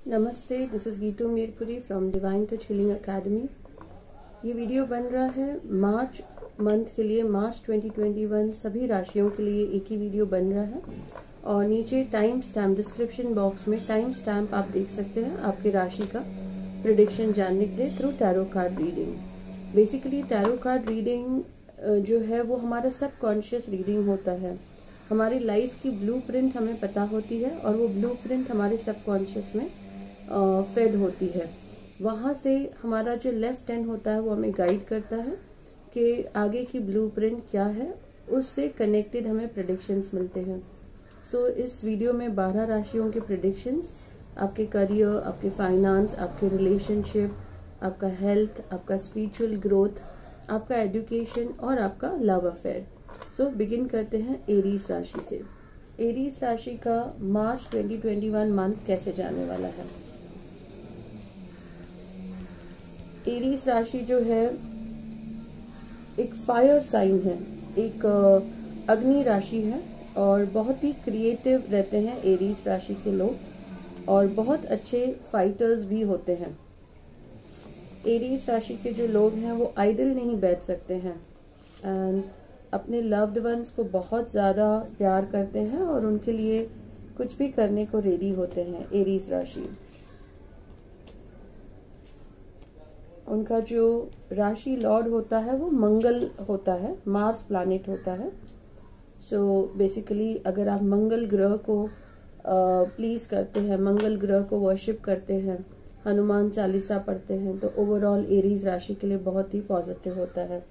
नमस्ते, this is Geetu Mirpuri from divine touch healing academy. ये video बन रहा है मार्च मंथ के लिए, मार्च 2021 सभी राशियों के लिए एक ही वीडियो बन रहा है। और नीचे टाइम स्टैम्प, डिस्क्रिप्शन बॉक्स में टाइम स्टैम्प आप देख सकते हैं आपकी राशि का प्रेडिक्शन जानने के लिए through tarot card reading. Basically tarot card reading जो है वो हमारा सबकॉन्शियस रीडिंग होता है। हमारी लाइफ की ब्लूप्रिंट हमें पता होती है और वो ब्लूप्रिंट हमारे सबकॉन्शियस में फेड होती है। वहां से हमारा जो लेफ्ट हैंड होता है वो हमें गाइड करता है कि आगे की ब्लूप्रिंट क्या है, उससे कनेक्टेड हमें प्रेडिक्शंस मिलते हैं। सो इस वीडियो में 12 राशियों के प्रेडिक्शंस, आपके करियर, आपके फाइनेंस, आपके रिलेशनशिप, आपका हेल्थ, आपका स्पिरिचुअल ग्रोथ, आपका एजुकेशन और आपका लव अफेयर। सो बिगिन करते हैं एरीज राशि से। एरीज राशि का मार्च 2021 मंथ कैसे जाने वाला है। एरीज राशि जो है एक फायर साइन है, एक अग्नि राशि है और बहुत ही क्रिएटिव रहते हैं एरीज राशि के लोग और बहुत अच्छे फाइटर्स भी होते हैं। एरीज राशि के जो लोग हैं वो आइडल नहीं बैठ सकते हैं एंड अपने लव्ड वंस को बहुत ज्यादा प्यार करते हैं और उनके लिए कुछ भी करने को रेडी होते हैं। एरीज राशि, उनका जो राशि लॉर्ड होता है वो मंगल होता है, मार्स प्लैनेट होता है। सो बेसिकली अगर आप मंगल ग्रह को प्लीज करते हैं, मंगल ग्रह को वर्शिप करते हैं, हनुमान चालीसा पढ़ते हैं, तो ओवरऑल एरीज राशि के लिए बहुत ही पॉजिटिव होता है।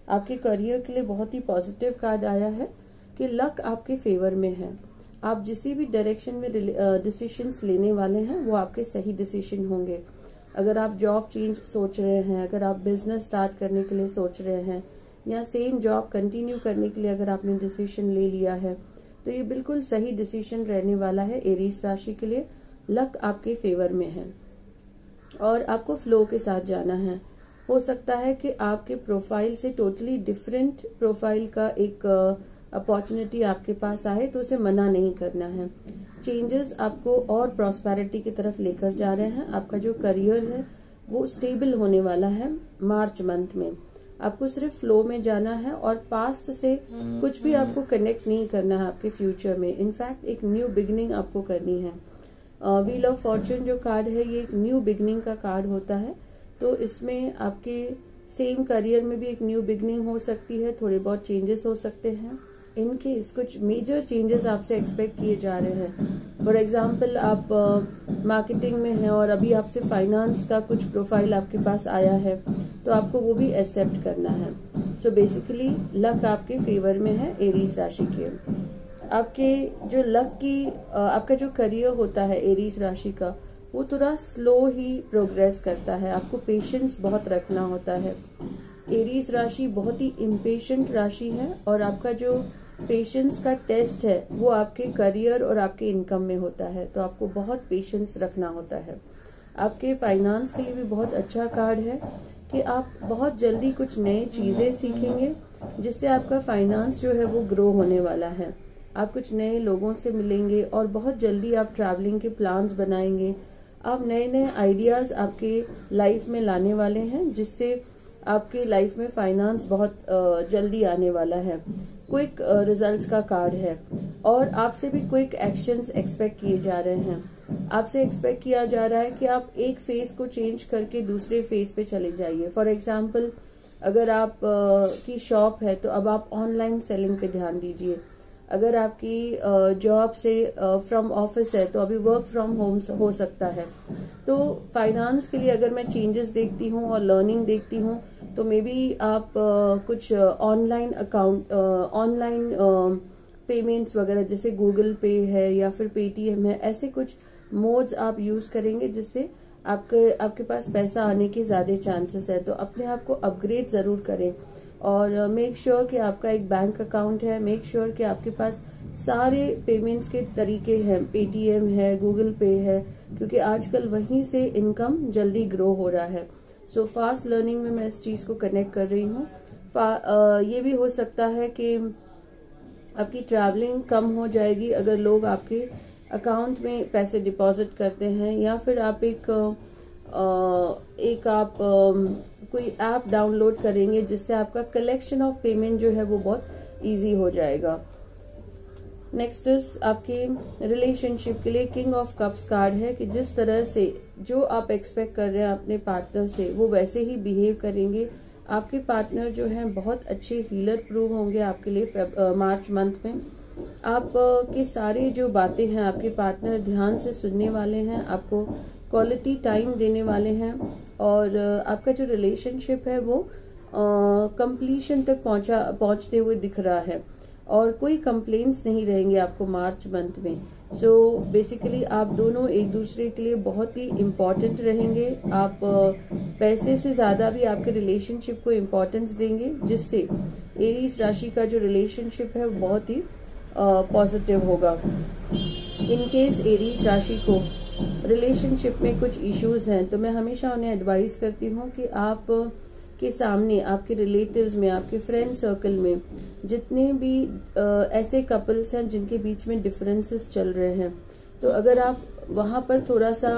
आपके करियर के लिए बहुत ही पॉजिटिव कार्ड आया है कि लक आपके फेवर में है। आप जिस भी डायरेक्शन में डिसीजंस लेने वाले हैं वो आपके सही डिसीजन होंगे। अगर आप जॉब चेंज सोच रहे हैं, अगर आप बिजनेस स्टार्ट करने के लिए सोच रहे हैं या सेम जॉब कंटिन्यू करने के लिए अगर आपने डिसीजन ले लिया है तो ये बिल्कुल सही डिसीजन रहने वाला है एरीज राशि के लिए। लक आपके फेवर में है और आपको फ्लो के साथ जाना है। हो सकता है कि आपके प्रोफाइल से टोटली डिफरेंट प्रोफाइल का एक अपॉर्चुनिटी आपके पास आए तो उसे मना नहीं करना है। चेंजेस आपको और प्रॉस्पेरिटी की तरफ लेकर जा रहे हैं। आपका जो करियर है वो स्टेबल होने वाला है मार्च मंथ में। आपको सिर्फ फ्लो में जाना है और पास्ट से कुछ भी आपको कनेक्ट नहीं करना है आपके फ्यूचर में। इनफैक्ट एक न्यू बिगिनिंग आपको करनी है। व्हील ऑफ फॉर्चून जो कार्ड है ये एक न्यू बिगिनिंग का कार्ड होता है, तो इसमें आपके सेम करियर में भी एक न्यू बिगिनिंग हो सकती है, थोड़े बहुत चेंजेस हो सकते हैं। इनकेस कुछ मेजर चेंजेस आपसे एक्सपेक्ट किए जा रहे हैं। फॉर एग्जाम्पल आप मार्केटिंग में हैं और अभी आपसे फाइनेंस का कुछ प्रोफाइल आपके पास आया है तो आपको वो भी एक्सेप्ट करना है। सो बेसिकली लक आपके फेवर में है एरीज राशि के। आपके जो लक की आपका जो करियर होता है एरीज राशि का वो थोड़ा स्लो ही प्रोग्रेस करता है। आपको पेशेंस बहुत रखना होता है। एरीज राशि बहुत ही इम्पेशेंट राशि है और आपका जो पेशेंस का टेस्ट है वो आपके करियर और आपके इनकम में होता है, तो आपको बहुत पेशेंस रखना होता है। आपके फाइनेंस के लिए भी बहुत अच्छा कार्ड है कि आप बहुत जल्दी कुछ नए चीजें सीखेंगे जिससे आपका फाइनेंस जो है वो ग्रो होने वाला है। आप कुछ नए लोगों से मिलेंगे और बहुत जल्दी आप ट्रैवलिंग के प्लान्स बनाएंगे। आप नए नए आइडियाज आपके लाइफ में लाने वाले हैं जिससे आपके लाइफ में फाइनेंस बहुत जल्दी आने वाला है। क्विक रिजल्ट्स का कार्ड है और आपसे भी क्विक एक्शंस एक्सपेक्ट किए जा रहे हैं। आपसे एक्सपेक्ट किया जा रहा है कि आप एक फेज को चेंज करके दूसरे फेज पे चले जाइए। फॉर एग्जाम्पल अगर आप की शॉप है तो अब आप ऑनलाइन सेलिंग पे ध्यान दीजिए। अगर आपकी जॉब से फ्रॉम ऑफिस है तो अभी वर्क फ्रॉम होम हो सकता है। तो फाइनेंस के लिए अगर मैं चेंजेस देखती हूँ और लर्निंग देखती हूँ तो मे बी आप कुछ ऑनलाइन अकाउंट, ऑनलाइन पेमेंट्स वगैरह जैसे गूगल पे है या फिर पेटीएम है, ऐसे कुछ मोड्स आप यूज करेंगे जिससे आपके पास पैसा आने के ज्यादा चांसेस है। तो अपने आप को अपग्रेड जरूर करें और मेक श्योर कि आपका एक बैंक अकाउंट है। मेक श्योर कि आपके पास सारे पेमेंट्स के तरीके हैं, पेटीएम है, गूगल पे है, क्योंकि आजकल वहीं से इनकम जल्दी ग्रो हो रहा है। सो फास्ट लर्निंग में मैं इस चीज को कनेक्ट कर रही हूँ। ये भी हो सकता है कि आपकी ट्रैवलिंग कम हो जाएगी अगर लोग आपके अकाउंट में पैसे डिपॉजिट करते हैं, या फिर आप कोई ऐप डाउनलोड करेंगे जिससे आपका कलेक्शन ऑफ पेमेंट जो है वो बहुत इजी हो जाएगा। नेक्स्ट इज आपके रिलेशनशिप के लिए किंग ऑफ कप्स कार्ड है कि जिस तरह से जो आप एक्सपेक्ट कर रहे हैं अपने पार्टनर से वो वैसे ही बिहेव करेंगे। आपके पार्टनर जो हैं बहुत अच्छे हीलर प्रूव होंगे आपके लिए मार्च मंथ में। आप के सारे जो बातें हैं आपके पार्टनर ध्यान से सुनने वाले हैं, आपको क्वालिटी टाइम देने वाले हैं, और आपका जो रिलेशनशिप है वो कंप्लीशन तक पहुंचते हुए दिख रहा है, और कोई कंप्लेंट्स नहीं रहेंगे आपको मार्च मंथ में। सो बेसिकली आप दोनों एक दूसरे के लिए बहुत ही इम्पोर्टेंट रहेंगे। आप पैसे से ज्यादा भी आपके रिलेशनशिप को इम्पोर्टेंस देंगे, जिससे एरीज राशि का जो रिलेशनशिप है वो बहुत ही पॉजिटिव होगा। इन केस एरीज राशि को रिलेशनशिप में कुछ इश्यूज हैं तो मैं हमेशा उन्हें एडवाइस करती हूँ कि आप के सामने, आपके रिलेटिव्स में, आपके फ्रेंड सर्कल में जितने भी ऐसे कपल्स हैं जिनके बीच में डिफरेंसेस चल रहे हैं, तो अगर आप वहां पर थोड़ा सा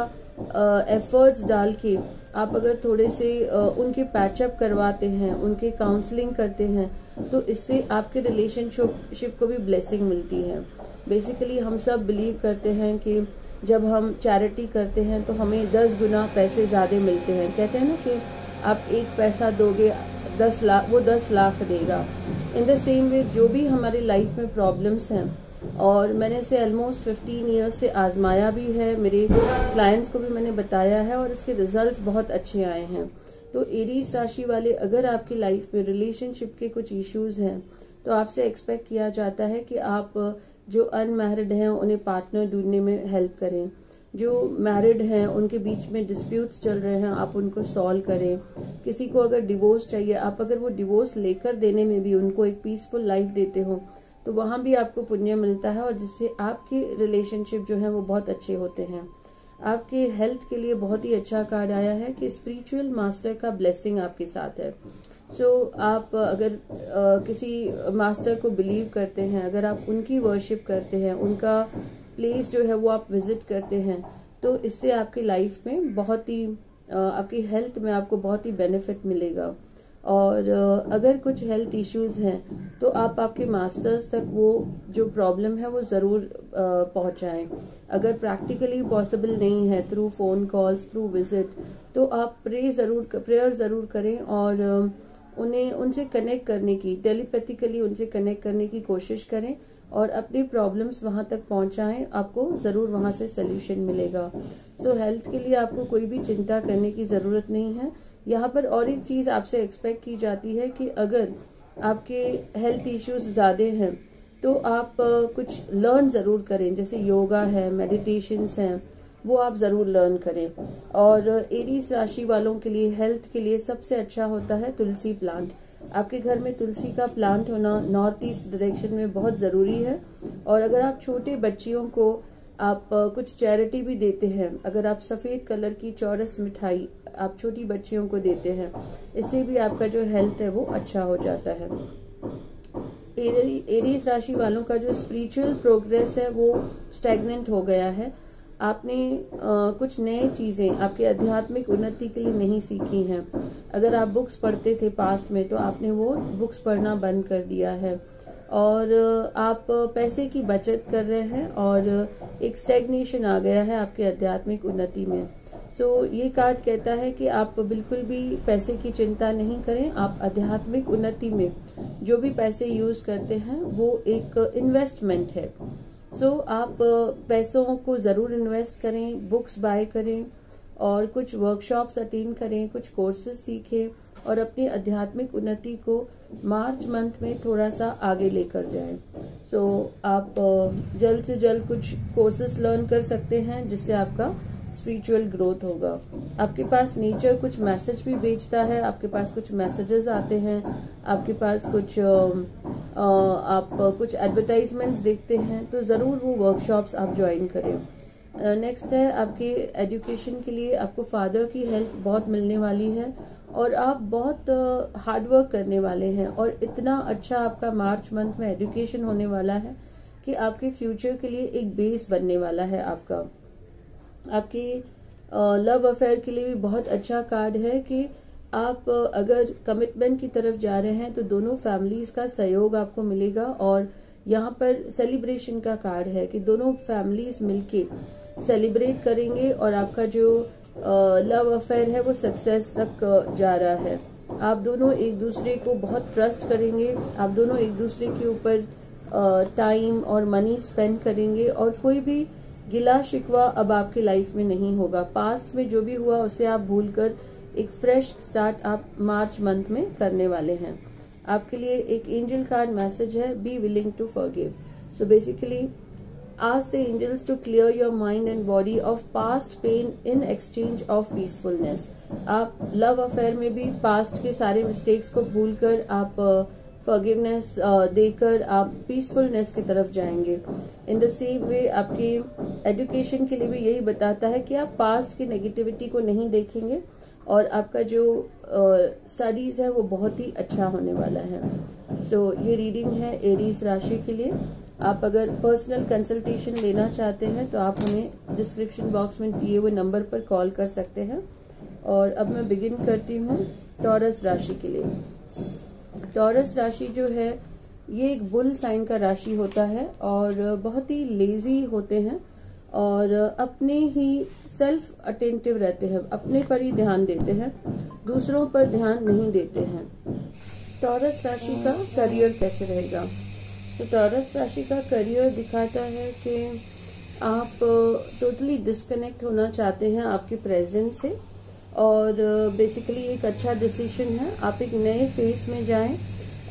एफर्ट्स डाल के आप अगर थोड़े से उनके पैचअप करवाते हैं, उनके काउंसलिंग करते हैं, तो इससे आपके रिलेशनशिप को भी ब्लेसिंग मिलती है। बेसिकली हम सब बिलीव करते हैं कि जब हम चैरिटी करते हैं तो हमें 10 गुना पैसे ज्यादा मिलते हैं। कहते हैं ना कि आप 1 पैसा दोगे 10 लाख, वो 10 लाख देगा। इन द सेम वे जो भी हमारी लाइफ में प्रॉब्लम्स हैं, और मैंने इसे ऑलमोस्ट 15 ईयर्स से आजमाया भी है, मेरे क्लाइंट्स को भी मैंने बताया है और इसके रिजल्ट्स बहुत अच्छे आए हैं। तो एरीज राशि वाले अगर आपकी लाइफ में रिलेशनशिप के कुछ इश्यूज हैं तो आपसे एक्सपेक्ट किया जाता है कि आप जो अनमैरिड हैं उन्हें पार्टनर ढूंढने में हेल्प करें, जो मैरिड हैं उनके बीच में डिस्प्यूट्स चल रहे हैं आप उनको सॉल्व करें, किसी को अगर डिवोर्स चाहिए आप अगर वो डिवोर्स लेकर देने में भी उनको एक पीसफुल लाइफ देते हो तो वहां भी आपको पुण्य मिलता है, और जिससे आपके रिलेशनशिप जो है वो बहुत अच्छे होते हैं। आपके हेल्थ के लिए बहुत ही अच्छा कार्ड आया है कि स्पिरिचुअल मास्टर का ब्लेसिंग आपके साथ है। सो आप अगर किसी मास्टर को बिलीव करते हैं, अगर आप उनकी वर्शिप करते हैं, उनका प्लेस जो है वो आप विजिट करते हैं, तो इससे आपकी लाइफ में बहुत ही आपकी हेल्थ में आपको बहुत ही बेनिफिट मिलेगा। और अगर कुछ हेल्थ इश्यूज हैं तो आप आपके मास्टर्स तक वो जो प्रॉब्लम है वो जरूर पहुंचाएं। अगर प्रैक्टिकली पॉसिबल नहीं है through phone calls, through visit, तो आप प्रेयर जरूर करें और उनसे कनेक्ट करने की, टेलीपैथिकली उनसे कनेक्ट करने की कोशिश करें और अपनी प्रॉब्लम्स वहां तक पहुंचाएं, आपको जरूर वहां से सोल्यूशन मिलेगा। सो हेल्थ के लिए आपको कोई भी चिंता करने की जरूरत नहीं है। यहाँ पर और एक चीज आपसे एक्सपेक्ट की जाती है कि अगर आपके हेल्थ इश्यूज ज्यादा हैं तो आप कुछ लर्न जरूर करें, जैसे योगा है, मेडिटेशंस हैं, वो आप जरूर लर्न करें। और एरीज राशि वालों के लिए हेल्थ के लिए सबसे अच्छा होता है तुलसी प्लांट। आपके घर में तुलसी का प्लांट होना नॉर्थ ईस्ट डायरेक्शन में बहुत जरूरी है। और अगर आप छोटे बच्चियों को आप कुछ चैरिटी भी देते हैं, अगर आप सफेद कलर की चौरस मिठाई आप छोटी बच्चियों को देते हैं, इससे भी आपका जो हेल्थ है वो अच्छा हो जाता है। एरीज राशि वालों का जो स्पिरिचुअल प्रोग्रेस है वो स्टैग्नेंट हो गया है। आपने कुछ नए चीजें आपके आध्यात्मिक उन्नति के लिए नहीं सीखी हैं। अगर आप बुक्स पढ़ते थे पास्ट में तो आपने वो बुक्स पढ़ना बंद कर दिया है, और आप पैसे की बचत कर रहे हैं और एक स्टैग्नेशन आ गया है आपके आध्यात्मिक उन्नति में। सो ये कार्ड कहता है कि आप बिल्कुल भी पैसे की चिंता नहीं करें। आप आध्यात्मिक उन्नति में जो भी पैसे यूज करते हैं वो एक इन्वेस्टमेंट है। सो आप पैसों को जरूर इन्वेस्ट करें, बुक्स बाय करें और कुछ वर्कशॉप्स अटेंड करें, कुछ कोर्सेज सीखें और अपनी आध्यात्मिक उन्नति को मार्च मंथ में थोड़ा सा आगे लेकर जाएं। सो आप जल्द से जल्द कुछ कोर्सेज लर्न कर सकते हैं जिससे आपका स्पिरिचुअल ग्रोथ होगा। आपके पास नेचर कुछ मैसेज भी भेजता है, आपके पास कुछ मैसेजेस आते हैं, आपके पास कुछ आप कुछ एडवर्टाइजमेंट्स देखते हैं, तो जरूर वो वर्कशॉप्स आप ज्वाइन करें। नेक्स्ट है आपके एजुकेशन के लिए आपको फादर की हेल्प बहुत मिलने वाली है और आप बहुत हार्ड वर्क करने वाले हैं और इतना अच्छा आपका मार्च मंथ में एजुकेशन होने वाला है कि आपके फ्यूचर के लिए एक बेस बनने वाला है आपका। आपके लव अफेयर के लिए भी बहुत अच्छा कार्ड है कि आप अगर कमिटमेंट की तरफ जा रहे हैं तो दोनों फैमिलीज का सहयोग आपको मिलेगा। और यहाँ पर सेलिब्रेशन का कार्ड है कि दोनों फैमिलीज मिलके सेलिब्रेट करेंगे और आपका जो लव अफेयर है वो सक्सेस तक जा रहा है। आप दोनों एक दूसरे को बहुत ट्रस्ट करेंगे, आप दोनों एक दूसरे के ऊपर टाइम और मनी स्पेंड करेंगे और कोई भी गिला शिकवा अब आपकी लाइफ में नहीं होगा। पास्ट में जो भी हुआ उसे आप भूलकर एक फ्रेश स्टार्ट आप मार्च मंथ में करने वाले हैं। आपके लिए एक एंजल कार्ड मैसेज है, be willing to forgive. So basically ask the angels to clear your mind and body of past pain in exchange of peacefulness। आप लव अफेयर में भी पास्ट के सारे मिस्टेक्स को भूलकर आप फॉरगिवनेस देकर आप पीसफुलनेस की तरफ जाएंगे। इन द सेम वे आपके एजुकेशन के लिए भी यही बताता है कि आप पास्ट की नेगेटिविटी को नहीं देखेंगे और आपका जो स्टडीज है वो बहुत ही अच्छा होने वाला है। सो ये रीडिंग है एरीज राशि के लिए। आप अगर पर्सनल कंसल्टेशन लेना चाहते हैं तो आप हमें डिस्क्रिप्शन बॉक्स में दिए हुए नंबर पर कॉल कर सकते हैं। और अब मैं बिगिन करती हूँ टॉरस राशि के लिए। टॉरस राशि जो है ये एक बुल साइन का राशि होता है और बहुत ही लेजी होते हैं और अपने ही सेल्फ अटेंटिव रहते हैं, अपने पर ही ध्यान देते हैं, दूसरों पर ध्यान नहीं देते हैं। टॉरस राशि का करियर कैसे रहेगा? तो टॉरस राशि का करियर दिखाता है कि आप टोटली डिस्कनेक्ट होना चाहते हैं आपके प्रेजेंट से और बेसिकली एक अच्छा डिसीजन है। आप एक नए फेज में जाएं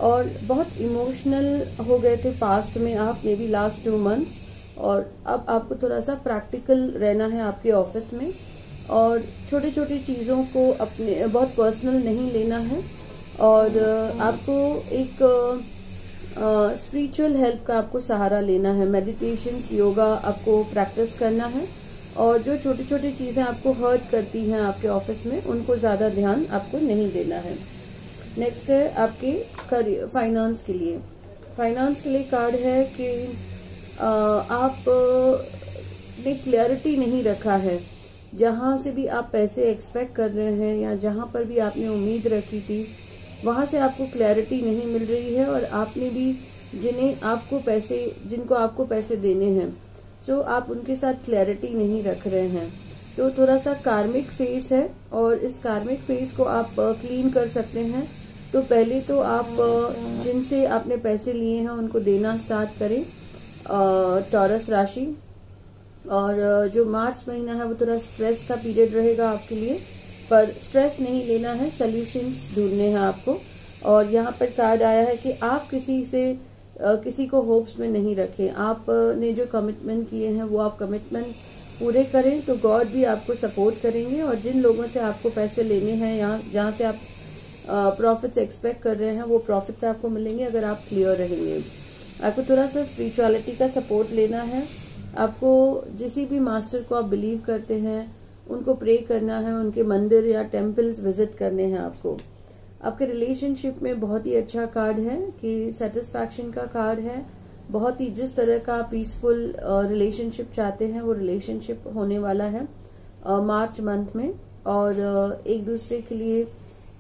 और बहुत इमोशनल हो गए थे पास्ट में आप, मे बी लास्ट 2 मंथ्स, और अब आपको थोड़ा सा प्रैक्टिकल रहना है आपके ऑफिस में और छोटी छोटी चीजों को अपने बहुत पर्सनल नहीं लेना है और आपको एक स्पिरिचुअल हेल्प का आपको सहारा लेना है। मेडिटेशंस, योगा आपको प्रैक्टिस करना है और जो छोटी छोटी चीजें आपको हर्ट करती हैं आपके ऑफिस में उनको ज्यादा ध्यान आपको नहीं देना है। नेक्स्ट है आपके करियर, फाइनेंस के लिए। फाइनेंस के लिए कार्ड है कि आप ने क्लैरिटी नहीं रखा है। जहां से भी आप पैसे एक्सपेक्ट कर रहे हैं या जहां पर भी आपने उम्मीद रखी थी वहां से आपको क्लैरिटी नहीं मिल रही है और आपने भी जिनको आपको पैसे देने हैं तो आप उनके साथ क्लैरिटी नहीं रख रहे हैं। तो थोड़ा सा कार्मिक फेस है और इस कार्मिक फेस को आप क्लीन कर सकते हैं। तो पहले तो आप जिनसे आपने पैसे लिए हैं उनको देना स्टार्ट करें, टॉरस राशि। और जो मार्च महीना है वो थोड़ा स्ट्रेस का पीरियड रहेगा आपके लिए, पर स्ट्रेस नहीं लेना है, सॉल्यूशंस ढूंढने हैं आपको। और यहाँ पर कार्ड आया है कि आप किसी को होप्स में नहीं रखें। आपने जो कमिटमेंट किए हैं वो आप कमिटमेंट पूरे करें तो गॉड भी आपको सपोर्ट करेंगे और जिन लोगों से आपको पैसे लेने हैं या जहां से आप प्रॉफिट्स एक्सपेक्ट कर रहे हैं वो प्रॉफिट्स आपको मिलेंगे अगर आप क्लियर रहेंगे। आपको थोड़ा सा स्पिरिचुअलिटी का सपोर्ट लेना है। आपको जिस भी मास्टर को आप बिलीव करते हैं उनको प्रे करना है, उनके मंदिर या टेम्पल्स विजिट करने हैं आपको। आपके रिलेशनशिप में बहुत ही अच्छा कार्ड है कि सेटिस्फैक्शन का कार्ड है। बहुत ही जिस तरह का पीसफुल रिलेशनशिप चाहते हैं वो रिलेशनशिप होने वाला है मार्च मंथ में। और एक दूसरे के लिए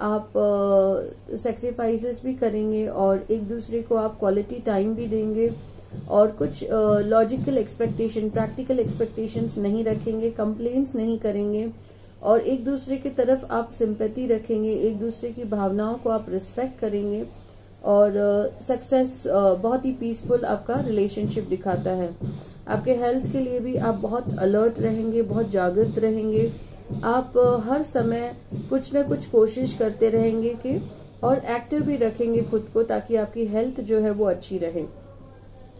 आप सेक्रीफाइसेस भी करेंगे और एक दूसरे को आप क्वालिटी टाइम भी देंगे और कुछ लॉजिकल एक्सपेक्टेशन, प्रैक्टिकल एक्सपेक्टेशंस नहीं रखेंगे, कंप्लेंट्स नहीं करेंगे और एक दूसरे की तरफ आप सिंपैथी रखेंगे, एक दूसरे की भावनाओं को आप रिस्पेक्ट करेंगे और सक्सेस बहुत ही पीसफुल आपका रिलेशनशिप दिखाता है। आपके हेल्थ के लिए भी आप बहुत अलर्ट रहेंगे, बहुत जागृत रहेंगे। आप हर समय कुछ न कुछ कोशिश करते रहेंगे कि और एक्टिव भी रखेंगे खुद को ताकि आपकी हेल्थ जो है वो अच्छी रहे।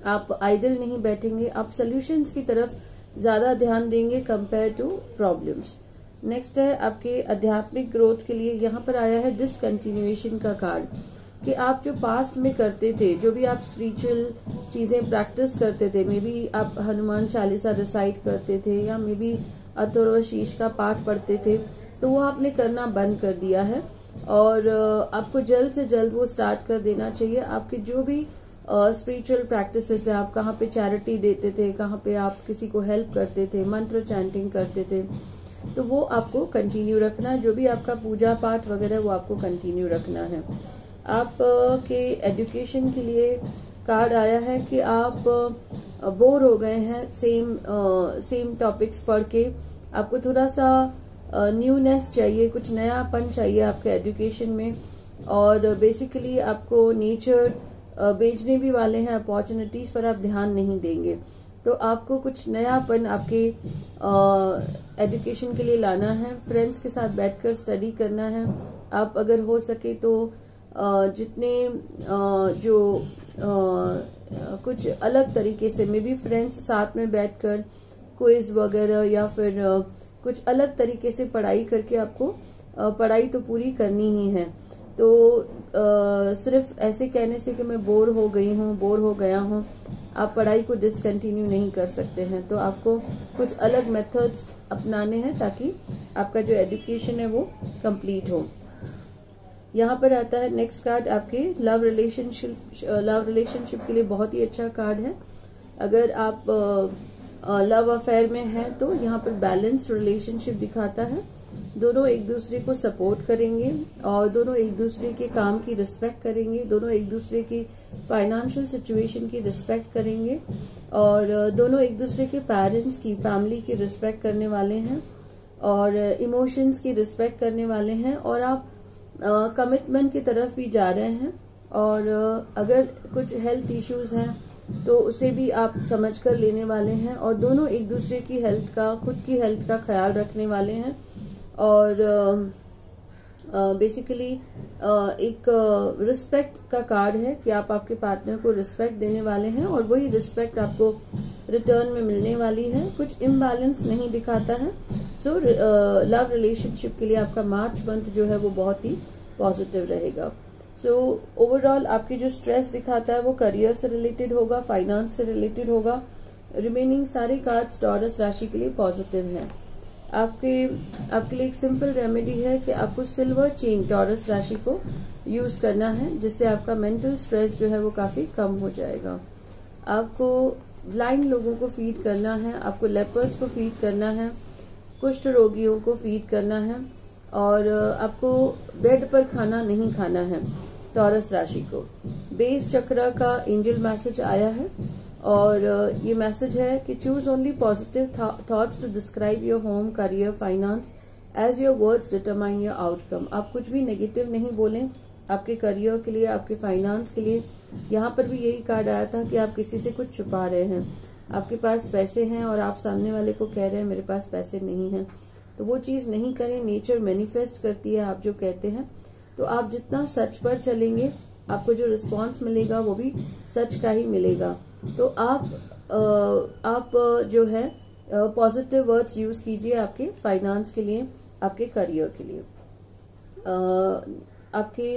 आप आइडल नहीं बैठेंगे, आप सॉल्यूशंस की तरफ ज्यादा ध्यान देंगे कंपेयर टू प्रॉब्लम्स। नेक्स्ट है आपके आध्यात्मिक ग्रोथ के लिए। यहाँ पर आया है डिसकंटिन्यूएशन का कार्ड कि आप जो पास्ट में करते थे, जो भी आप स्पिरिचुअल चीजें प्रैक्टिस करते थे, मे बी आप हनुमान चालीसा रिसाइट करते थे या मे बी अथर्वशीष का पाठ पढ़ते थे, तो वो आपने करना बंद कर दिया है और आपको जल्द से जल्द वो स्टार्ट कर देना चाहिए। आपके जो भी स्पिरिचुअल प्रैक्टिसेस है, आप कहाँ पे चैरिटी देते थे, कहाँ पे आप किसी को हेल्प करते थे, मंत्र चैंटिंग करते थे, तो वो आपको कंटिन्यू रखना। जो भी आपका पूजा पाठ वगैरह वो आपको कंटिन्यू रखना है। आप के एजुकेशन के लिए कार्ड आया है कि आप बोर हो गए हैं सेम टॉपिक्स पढ़ के, आपको थोड़ा सा न्यूनेस चाहिए, कुछ नयापन चाहिए आपके एजुकेशन में। और बेसिकली आपको नेचर बेचने भी वाले हैं अपॉर्चुनिटीज पर, आप ध्यान नहीं देंगे, तो आपको कुछ नयापन आपके एजुकेशन के लिए लाना है। फ्रेंड्स के साथ बैठकर स्टडी करना है। आप अगर हो सके तो जितने जो कुछ अलग तरीके से मे बी फ्रेंड्स साथ में बैठकर क्विज वगैरह या फिर कुछ अलग तरीके से पढ़ाई करके आपको पढ़ाई तो पूरी करनी ही है। तो सिर्फ ऐसे कहने से कि मैं बोर हो गई हूँ, बोर हो गया हूँ, आप पढ़ाई को डिसकंटिन्यू नहीं कर सकते हैं। तो आपको कुछ अलग मेथड्स अपनाने हैं ताकि आपका जो एजुकेशन है वो कंप्लीट हो। यहाँ पर आता है नेक्स्ट कार्ड आपके लव रिलेशनशिप के लिए बहुत ही अच्छा कार्ड है। अगर आप लव अफेयर में हैं तो यहाँ पर बैलेंस्ड रिलेशनशिप दिखाता है। दोनों एक दूसरे को सपोर्ट करेंगे और दोनों एक दूसरे के काम की रिस्पेक्ट करेंगे, दोनों एक दूसरे की फाइनेंशियल सिचुएशन की रिस्पेक्ट करेंगे और दोनों एक दूसरे के पेरेंट्स की, फैमिली की रिस्पेक्ट करने वाले हैं और इमोशंस की रिस्पेक्ट करने वाले हैं। और आप कमिटमेंट की तरफ भी जा रहे हैं और अगर कुछ हेल्थ इश्यूज हैं तो उसे भी आप समझ कर लेने वाले हैं और दोनों एक दूसरे की हेल्थ का, खुद की हेल्थ का ख्याल रखने वाले हैं। और बेसिकली एक रिस्पेक्ट का कार्ड है कि आप आपके पार्टनर को रिस्पेक्ट देने वाले हैं और वही रिस्पेक्ट आपको रिटर्न में मिलने वाली है। कुछ इम्बैलेंस नहीं दिखाता है। सो लव रिलेशनशिप के लिए आपका मार्च मंथ जो है वो बहुत ही पॉजिटिव रहेगा। सो ओवरऑल आपकी जो स्ट्रेस दिखाता है वो करियर से रिलेटेड होगा, फाइनेंस से रिलेटेड होगा। रिमेनिंग सारे कार्ड्स टॉरस राशि के लिए पॉजिटिव हैं। आपके लिए एक सिंपल रेमेडी है कि आपको सिल्वर चेन टॉरस राशि को यूज करना है, जिससे आपका मेंटल स्ट्रेस जो है वो काफी कम हो जाएगा। आपको ब्लाइंड लोगों को फीड करना है, आपको लेपर्स को फीड करना है, कुष्ठ रोगियों को फीड करना है और आपको बेड पर खाना नहीं खाना है। टॉरस राशि को बेस चक्र का एंजल मैसेज आया है और ये मैसेज है कि choose only positive thoughts to describe your home, career, finance as your words determine your outcome. आप कुछ भी नेगेटिव नहीं बोलें आपके करियर के लिए, आपके फाइनेंस के लिए। यहाँ पर भी यही कार्ड आया था कि आप किसी से कुछ छुपा रहे हैं, आपके पास पैसे हैं और आप सामने वाले को कह रहे हैं मेरे पास पैसे नहीं हैं, तो वो चीज नहीं करें। नेचर मैनिफेस्ट करती है आप जो कहते हैं। तो आप जितना सच पर चलेंगे आपको जो रिस्पॉन्स मिलेगा वो भी सच का ही मिलेगा। तो आप जो है पॉजिटिव वर्ड्स यूज कीजिए आपके फाइनेंस के लिए, आपके करियर के लिए, आपके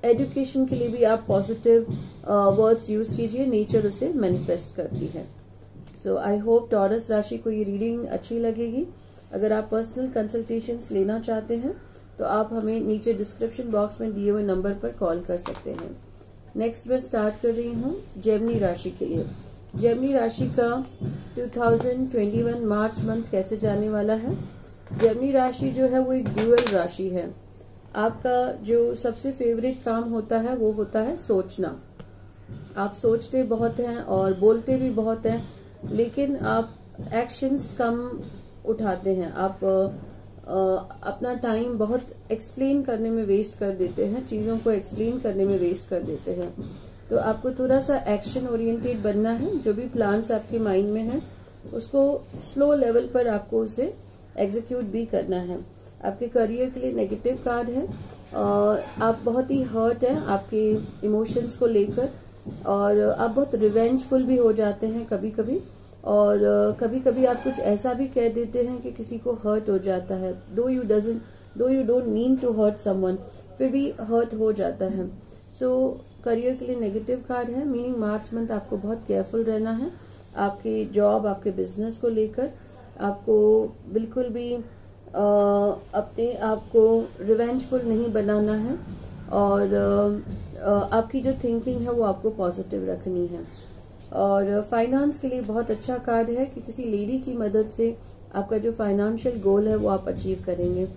एजुकेशन के लिए भी आप पॉजिटिव वर्ड्स यूज कीजिए। नेचर उसे मैनिफेस्ट करती है। सो आई होप टॉरस राशि को ये रीडिंग अच्छी लगेगी। अगर आप पर्सनल कंसल्टेशंस लेना चाहते हैं तो आप हमें नीचे डिस्क्रिप्शन बॉक्स में दिए हुए नंबर पर कॉल कर सकते हैं। नेक्स्ट मैं स्टार्ट कर रही हूँ जेमिनी राशि के लिए। जेमिनी राशि का 2021 मार्च मंथ कैसे जाने वाला है। जेमिनी राशि जो है वो एक ड्यूअल राशि है। आपका जो सबसे फेवरेट काम होता है वो होता है सोचना। आप सोचते बहुत हैं और बोलते भी बहुत हैं, लेकिन आप एक्शंस कम उठाते हैं। आप अपना टाइम बहुत एक्सप्लेन करने में वेस्ट कर देते हैं, चीजों को एक्सप्लेन करने में वेस्ट कर देते हैं। तो आपको थोड़ा सा एक्शन ओरिएंटेड बनना है। जो भी प्लान्स आपके माइंड में हैं उसको स्लो लेवल पर आपको उसे एग्जीक्यूट भी करना है। आपके करियर के लिए नेगेटिव कार्ड है। आप बहुत ही हर्ट हैं आपके इमोशंस को लेकर और आप बहुत रिवेंजफुल भी हो जाते हैं कभी कभी, और कभी कभी आप कुछ ऐसा भी कह देते हैं कि किसी को हर्ट हो जाता है। Though you don't mean to hurt someone, फिर भी हर्ट हो जाता है। सो करियर के लिए नेगेटिव कार्ड है, मीनिंग मार्च मंथ आपको बहुत केयरफुल रहना है। आपकी जॉब, आपके बिजनेस को लेकर आपको बिल्कुल भी अपने आप को रिवेंजफुल नहीं बनाना है और आपकी जो थिंकिंग है वो आपको पॉजिटिव रखनी है। और फाइनेंस के लिए बहुत अच्छा कार्ड है कि किसी लेडी की मदद से आपका जो फाइनेंशियल गोल है वो आप अचीव करेंगे।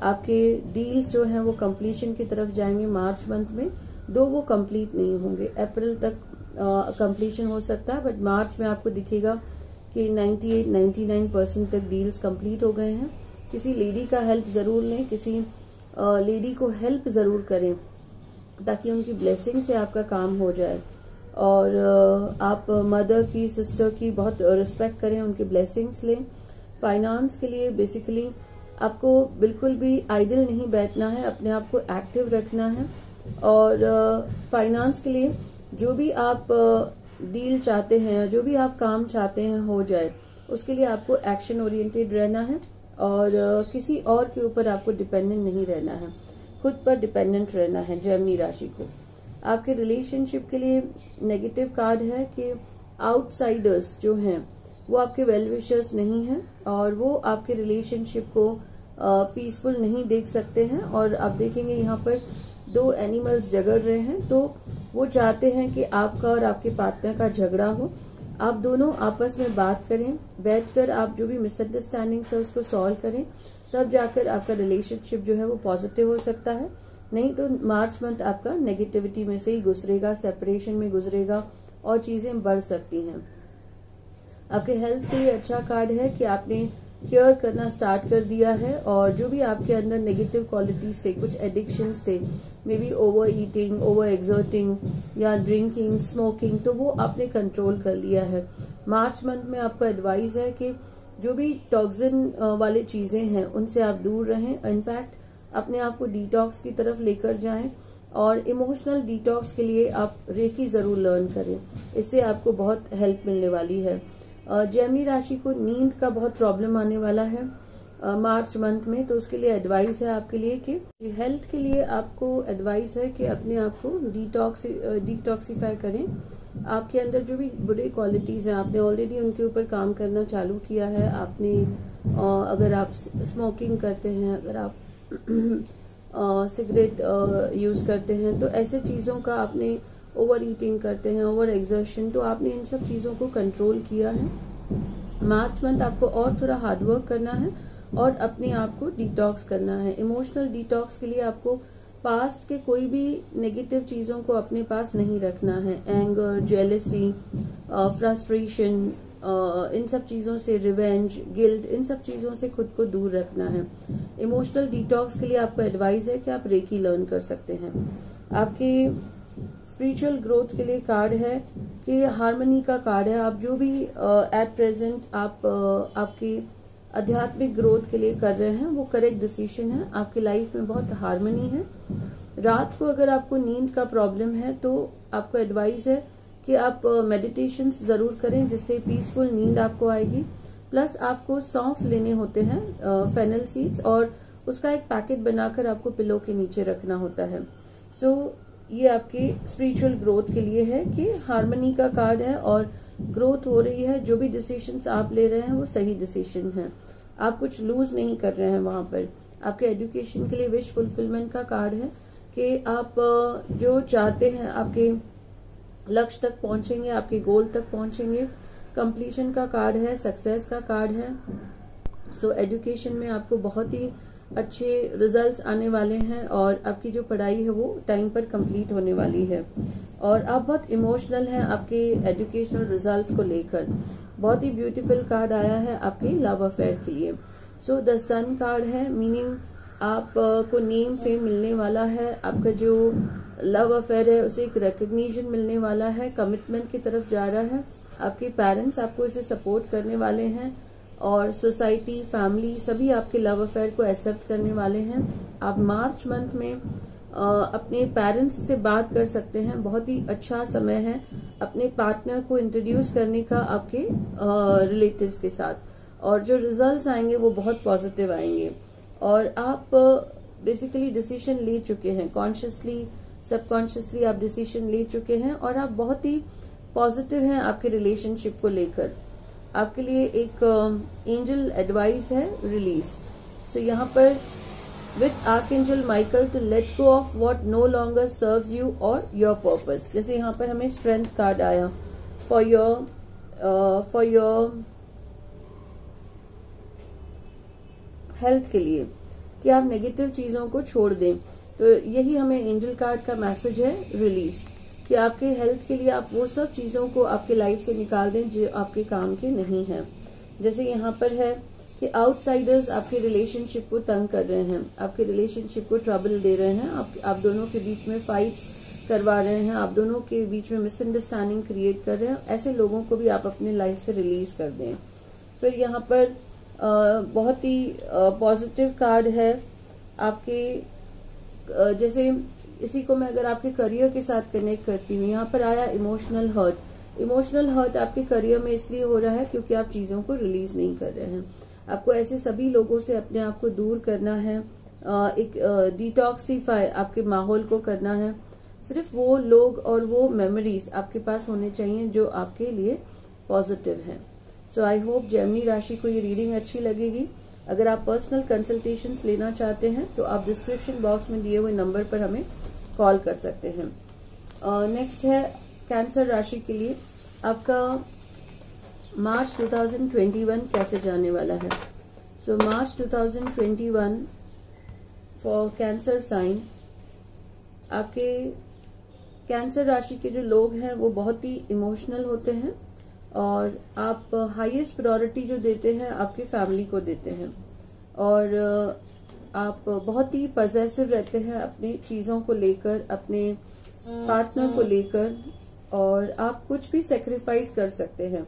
आपके डील्स जो हैं वो कंप्लीशन की तरफ जाएंगे मार्च मंथ में, दो वो कंप्लीट नहीं होंगे, अप्रैल तक कंप्लीशन हो सकता है, बट मार्च में आपको दिखेगा कि 98-99% तक डील्स कंप्लीट हो गए हैं। किसी लेडी का हेल्प जरूर लें, किसी लेडी को हेल्प जरूर करें ताकि उनकी ब्लेसिंग से आपका काम हो जाए। और आप मदर की, सिस्टर की बहुत रिस्पेक्ट करें, उनकी ब्लेसिंग्स लें। फाइनेंस के लिए बेसिकली आपको बिल्कुल भी आइडल नहीं बैठना है, अपने आप को एक्टिव रखना है। और फाइनेंस के लिए जो भी आप डील चाहते हैं, जो भी आप काम चाहते हैं हो जाए, उसके लिए आपको एक्शन ओरिएंटेड रहना है और किसी और के ऊपर आपको डिपेंडेंट नहीं रहना है, खुद पर डिपेंडेंट रहना है। जेमिनी राशि को आपके रिलेशनशिप के लिए नेगेटिव कार्ड है कि आउटसाइडर्स जो हैं वो आपके वेल विशर्स नहीं हैं और वो आपके रिलेशनशिप को पीसफुल नहीं देख सकते हैं। और आप देखेंगे यहाँ पर दो एनिमल्स झगड़ रहे हैं, तो वो चाहते हैं कि आपका और आपके पार्टनर का झगड़ा हो, आप दोनों आपस में बात करें, बैठकर आप जो भी मिसअंडरस्टैंडिंग्स है उसको सॉल्व करें, तब जाकर आपका रिलेशनशिप जो है वो पॉजिटिव हो सकता है। नहीं तो मार्च मंथ आपका नेगेटिविटी में से ही गुजरेगा, सेपरेशन में गुजरेगा और चीजें बढ़ सकती हैं। आपके हेल्थ के लिए अच्छा कार्ड है कि आपने केयर करना स्टार्ट कर दिया है और जो भी आपके अंदर नेगेटिव क्वालिटीज थे, कुछ एडिक्शंस थे, may be over eating, over exerting या ड्रिंकिंग, स्मोकिंग, तो वो आपने कंट्रोल कर लिया है। मार्च मंथ में आपको एडवाइस है कि जो भी टॉक्सिन वाली चीजें हैं उनसे आप दूर रहें। इनफैक्ट अपने आप को डिटॉक्स की तरफ लेकर जाएं और इमोशनल डिटॉक्स के लिए आप रेकी जरूर लर्न करें, इससे आपको बहुत हेल्प मिलने वाली है। जेमिनी राशि को नींद का बहुत प्रॉब्लम आने वाला है मार्च मंथ में, तो उसके लिए एडवाइस है आपके लिए कि हेल्थ के लिए आपको एडवाइस है कि अपने आप को डिटॉक्सिफाई करें। आपके अंदर जो भी बुरी क्वालिटीज हैं आपने ऑलरेडी उनके ऊपर काम करना चालू किया है। आपने अगर आप स्मोकिंग करते हैं, अगर आप सिगरेट यूज करते हैं, तो ऐसे चीजों का आपने ओवर ईटिंग करते हैं, ओवर एक्सर्शन, तो आपने इन सब चीजों को कंट्रोल किया है। मार्च मंथ आपको और थोड़ा हार्डवर्क करना है और अपने आप को डिटॉक्स करना है। इमोशनल डिटॉक्स के लिए आपको पास्ट के कोई भी नेगेटिव चीजों को अपने पास नहीं रखना है। एंगर, जेलसी, फ्रस्ट्रेशन, इन सब चीजों से, रिवेंज, गिल्ट, इन सब चीजों से खुद को दूर रखना है। इमोशनल डिटॉक्स के लिए आपको एडवाइस है कि आप रेकी लर्न कर सकते हैं। आपके स्पिरिचुअल ग्रोथ के लिए कार्ड है कि हार्मनी का कार्ड है। आप जो भी एट प्रेजेंट आप आपकी आध्यात्मिक ग्रोथ के लिए कर रहे हैं वो करेक्ट डिसीजन है। आपकी लाइफ में बहुत हार्मनी है। रात को अगर आपको नींद का प्रॉब्लम है तो आपको एडवाइस है कि आप मेडिटेशन जरूर करें, जिससे पीसफुल नींद आपको आएगी। प्लस आपको सौंफ लेने होते हैं, फेनल सीड्स, और उसका एक पैकेट बनाकर आपको पिलो के नीचे रखना होता है। सो ये आपकी स्पिरिचुअल ग्रोथ के लिए है कि हार्मनी का कार्ड है और ग्रोथ हो रही है। जो भी डिसीजंस आप ले रहे हैं वो सही डिसीजन है, आप कुछ लूज नहीं कर रहे हैं वहां पर। आपके एजुकेशन के लिए विश फुलफिलमेंट का कार्ड है कि आप जो चाहते हैं आपके लक्ष्य तक पहुंचेंगे, आपके गोल तक पहुंचेंगे। कंप्लीशन का कार्ड है, सक्सेस का कार्ड है। सो एजुकेशन में आपको बहुत ही अच्छे रिजल्ट्स आने वाले हैं और आपकी जो पढ़ाई है वो टाइम पर कंप्लीट होने वाली है। और आप बहुत इमोशनल हैं आपके एजुकेशनल रिजल्ट्स को लेकर। बहुत ही ब्यूटीफुल कार्ड आया है आपके लव अफेयर के लिए। सो द सन कार्ड है, मीनिंग आप को नेम फेम मिलने वाला है। आपका जो लव अफेयर है उसे एक रिकग्निशन मिलने वाला है, कमिटमेंट की तरफ जा रहा है। आपके पेरेंट्स आपको इसे सपोर्ट करने वाले हैं और सोसाइटी, फैमिली सभी आपके लव अफेयर को एक्सेप्ट करने वाले हैं। आप मार्च मंथ में अपने पेरेंट्स से बात कर सकते हैं, बहुत ही अच्छा समय है अपने पार्टनर को इंट्रोड्यूस करने का आपके रिलेटिव्स के साथ, और जो रिजल्ट्स आएंगे वो बहुत पॉजिटिव आएंगे। और आप बेसिकली डिसीजन ले चुके हैं, कॉन्शियसली सबकॉन्शियसली आप डिसीजन ले चुके हैं और आप बहुत ही पॉजिटिव हैं आपके रिलेशनशिप को लेकर। आपके लिए एक एंजल एडवाइस है, रिलीज। सो यहाँ पर with Archangel Michael to let go of what no longer serves you or your purpose. जैसे यहाँ पर हमें strength card आया for your health के लिए, कि आप नेगेटिव चीजों को छोड़ दें। तो यही हमें एंजल कार्ड का मैसेज है, रिलीज, कि आपके हेल्थ के लिए आप वो सब चीजों को आपके लाइफ से निकाल दें जो आपके काम के नहीं है। जैसे यहाँ पर है कि आउटसाइडर्स आपके रिलेशनशिप को तंग कर रहे हैं, आपके रिलेशनशिप को ट्रबल दे रहे हैं, आप दोनों के बीच में फाइट्स करवा रहे हैं, आप दोनों के बीच में मिसअंडरस्टैंडिंग क्रिएट कर रहे हैं। ऐसे लोगों को भी आप अपने लाइफ से रिलीज कर दें। फिर यहाँ पर बहुत ही पॉजिटिव कार्ड है आपके, जैसे इसी को मैं अगर आपके करियर के साथ कनेक्ट करती हूँ, यहाँ पर आया इमोशनल हर्ट। इमोशनल हर्ट आपके करियर में इसलिए हो रहा है क्योंकि आप चीजों को रिलीज नहीं कर रहे हैं। आपको ऐसे सभी लोगों से अपने आप को दूर करना है, एक डिटॉक्सिफाई आपके माहौल को करना है। सिर्फ वो लोग और वो मेमोरीज आपके पास होने चाहिए जो आपके लिए पॉजिटिव है। सो आई होप जेमिनी राशि को ये रीडिंग अच्छी लगेगी। अगर आप पर्सनल कंसल्टेशंस लेना चाहते हैं तो आप डिस्क्रिप्शन बॉक्स में दिए हुए नंबर पर हमें कॉल कर सकते हैं। नेक्स्ट है कैंसर राशि के लिए आपका मार्च 2021 कैसे जाने वाला है। सो मार्च 2021 फॉर कैंसर साइन, आपके कैंसर राशि के जो लोग हैं वो बहुत ही इमोशनल होते हैं और आप हाईएस्ट प्रायोरिटी जो देते हैं आपकी फैमिली को देते हैं और आप बहुत ही पॉजेसिव रहते हैं अपनी चीजों को लेकर, अपने पार्टनर को लेकर, और आप कुछ भी सेक्रीफाइस कर सकते हैं।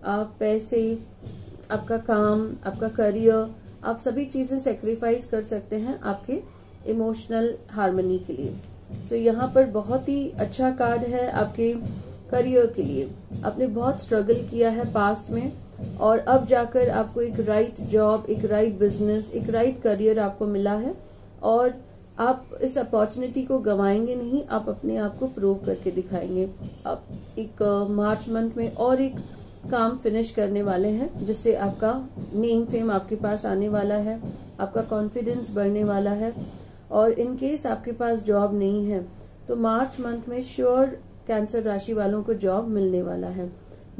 आप पैसे, आपका काम, आपका करियर, आप सभी चीजें सेक्रीफाइस कर सकते हैं आपके इमोशनल हार्मनी के लिए। तो यहाँ पर बहुत ही अच्छा कार्ड है आपके करियर के लिए। आपने बहुत स्ट्रगल किया है पास्ट में और अब जाकर आपको एक राइट जॉब, एक राइट बिजनेस, एक राइट करियर आपको मिला है और आप इस अपॉर्चुनिटी को गंवाएंगे नहीं, आप अपने आप को प्रूव करके दिखाएंगे। आप एक मार्च मंथ में और एक काम फिनिश करने वाले हैं जिससे आपका नेम फेम आपके पास आने वाला है, आपका कॉन्फिडेंस बढ़ने वाला है। और इन केस आपके पास जॉब नहीं है तो मार्च मंथ में श्योर कैंसर राशि वालों को जॉब मिलने वाला है।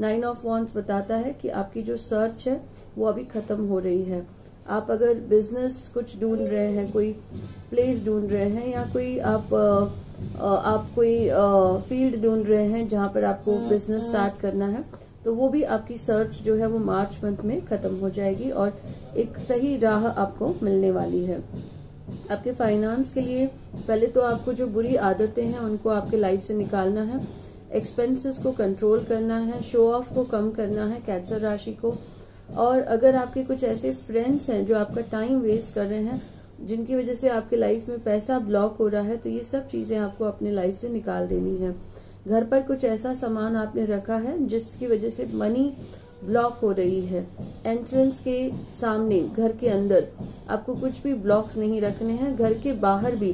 9 ऑफ वॉन्ड्स बताता है कि आपकी जो सर्च है वो अभी खत्म हो रही है। आप अगर बिजनेस कुछ ढूंढ रहे हैं, कोई प्लेस ढूंढ रहे हैं या कोई आप कोई फील्ड ढूंढ रहे हैं जहां पर आपको बिजनेस स्टार्ट करना है, तो वो भी आपकी सर्च जो है वो मार्च मंथ में खत्म हो जाएगी और एक सही राह आपको मिलने वाली है। आपके फाइनेंस के लिए पहले तो आपको जो बुरी आदतें हैं उनको आपके लाइफ से निकालना है, एक्सपेंसेस को कंट्रोल करना है, शो ऑफ को कम करना है कैंसर राशि को। और अगर आपके कुछ ऐसे फ्रेंड्स हैं जो आपका टाइम वेस्ट कर रहे हैं, जिनकी वजह से आपके लाइफ में पैसा ब्लॉक हो रहा है, तो ये सब चीजें आपको अपने लाइफ से निकाल देनी है। घर पर कुछ ऐसा सामान आपने रखा है जिसकी वजह से मनी ब्लॉक हो रही है। एंट्रेंस के सामने, घर के अंदर आपको कुछ भी ब्लॉक्स नहीं रखने हैं, घर के बाहर भी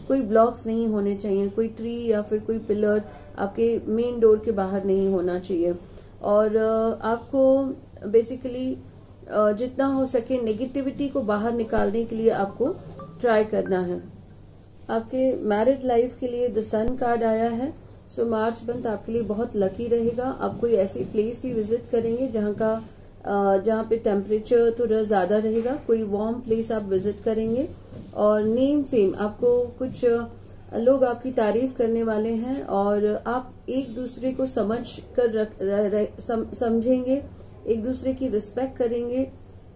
कोई ब्लॉक्स नहीं होने चाहिए, कोई ट्री या फिर कोई पिलर आपके मेन डोर के बाहर नहीं होना चाहिए। और आपको बेसिकली जितना हो सके नेगेटिविटी को बाहर निकालने के लिए आपको ट्राई करना है। आपके मैरिड लाइफ के लिए द सन कार्ड आया है। सो मार्च मंथ आपके लिए बहुत लकी रहेगा। आप कोई ऐसी प्लेस भी विजिट करेंगे जहाँ पे टेम्परेचर थोड़ा ज्यादा रहेगा, कोई वार्म प्लेस आप विजिट करेंगे और नेम फेम, आपको कुछ लोग आपकी तारीफ करने वाले हैं और आप एक दूसरे को समझ कर समझेंगे, एक दूसरे की रिस्पेक्ट करेंगे।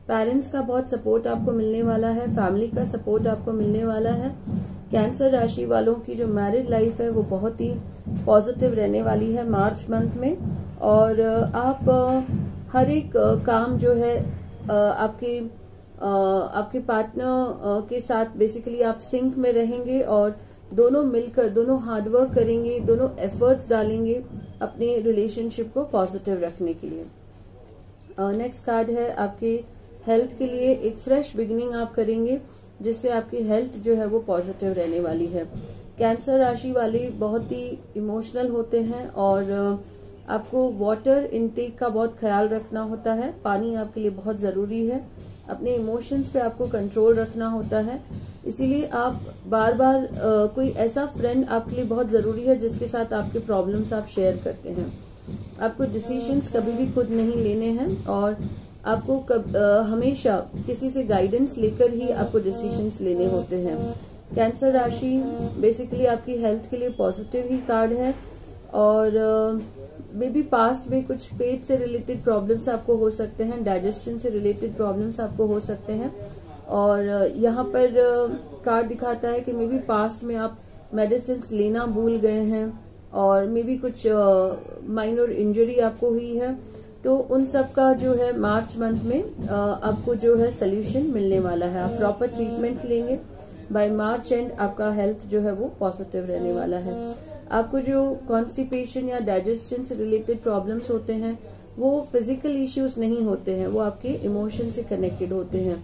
पेरेंट्स का बहुत सपोर्ट आपको मिलने वाला है, फैमिली का सपोर्ट आपको मिलने वाला है। कैंसर राशि वालों की जो मैरिड लाइफ है वो बहुत ही पॉजिटिव रहने वाली है मार्च मंथ में। और आप हर एक काम जो है आपके पार्टनर के साथ बेसिकली आप सिंक में रहेंगे और दोनों मिलकर, दोनों हार्डवर्क करेंगे, दोनों एफर्ट्स डालेंगे अपने रिलेशनशिप को पॉजिटिव रखने के लिए। नेक्स्ट कार्ड है आपके हेल्थ के लिए, एक फ्रेश बिगिनिंग आप करेंगे जिससे आपकी हेल्थ जो है वो पॉजिटिव रहने वाली है। कैंसर राशि वाले बहुत ही इमोशनल होते हैं और आपको वाटर इनटेक का बहुत ख्याल रखना होता है। पानी आपके लिए बहुत जरूरी है। अपने इमोशंस पे आपको कंट्रोल रखना होता है। इसीलिए आप बार बार कोई ऐसा फ्रेंड आपके लिए बहुत जरूरी है जिसके साथ आपके प्रॉब्लम्स आप शेयर करते हैं। आपको डिसीजंस कभी भी खुद नहीं लेने हैं और आपको हमेशा किसी से गाइडेंस लेकर ही आपको डिसीजंस लेने होते हैं। कैंसर राशि बेसिकली आपकी हेल्थ के लिए पॉजिटिव ही कार्ड है और मे बी पास्ट में कुछ पेट से रिलेटेड प्रॉब्लम्स आपको हो सकते हैं, डाइजेशन से रिलेटेड प्रॉब्लम्स आपको हो सकते हैं। और यहाँ पर कार्ड दिखाता है कि मे बी पास्ट में आप मेडिसिन लेना भूल गए हैं और मे बी कुछ माइनर इंजरी आपको हुई है, तो उन सब का जो है मार्च मंथ में आपको जो है सोल्यूशन मिलने वाला है। आप प्रॉपर ट्रीटमेंट लेंगे, बाय मार्च एंड आपका हेल्थ जो है वो पॉजिटिव रहने वाला है। आपको जो कॉन्स्टिपेशन या डाइजेशन से रिलेटेड प्रॉब्लम्स होते हैं वो फिजिकल इश्यूज नहीं होते हैं, वो आपके इमोशन से कनेक्टेड होते हैं।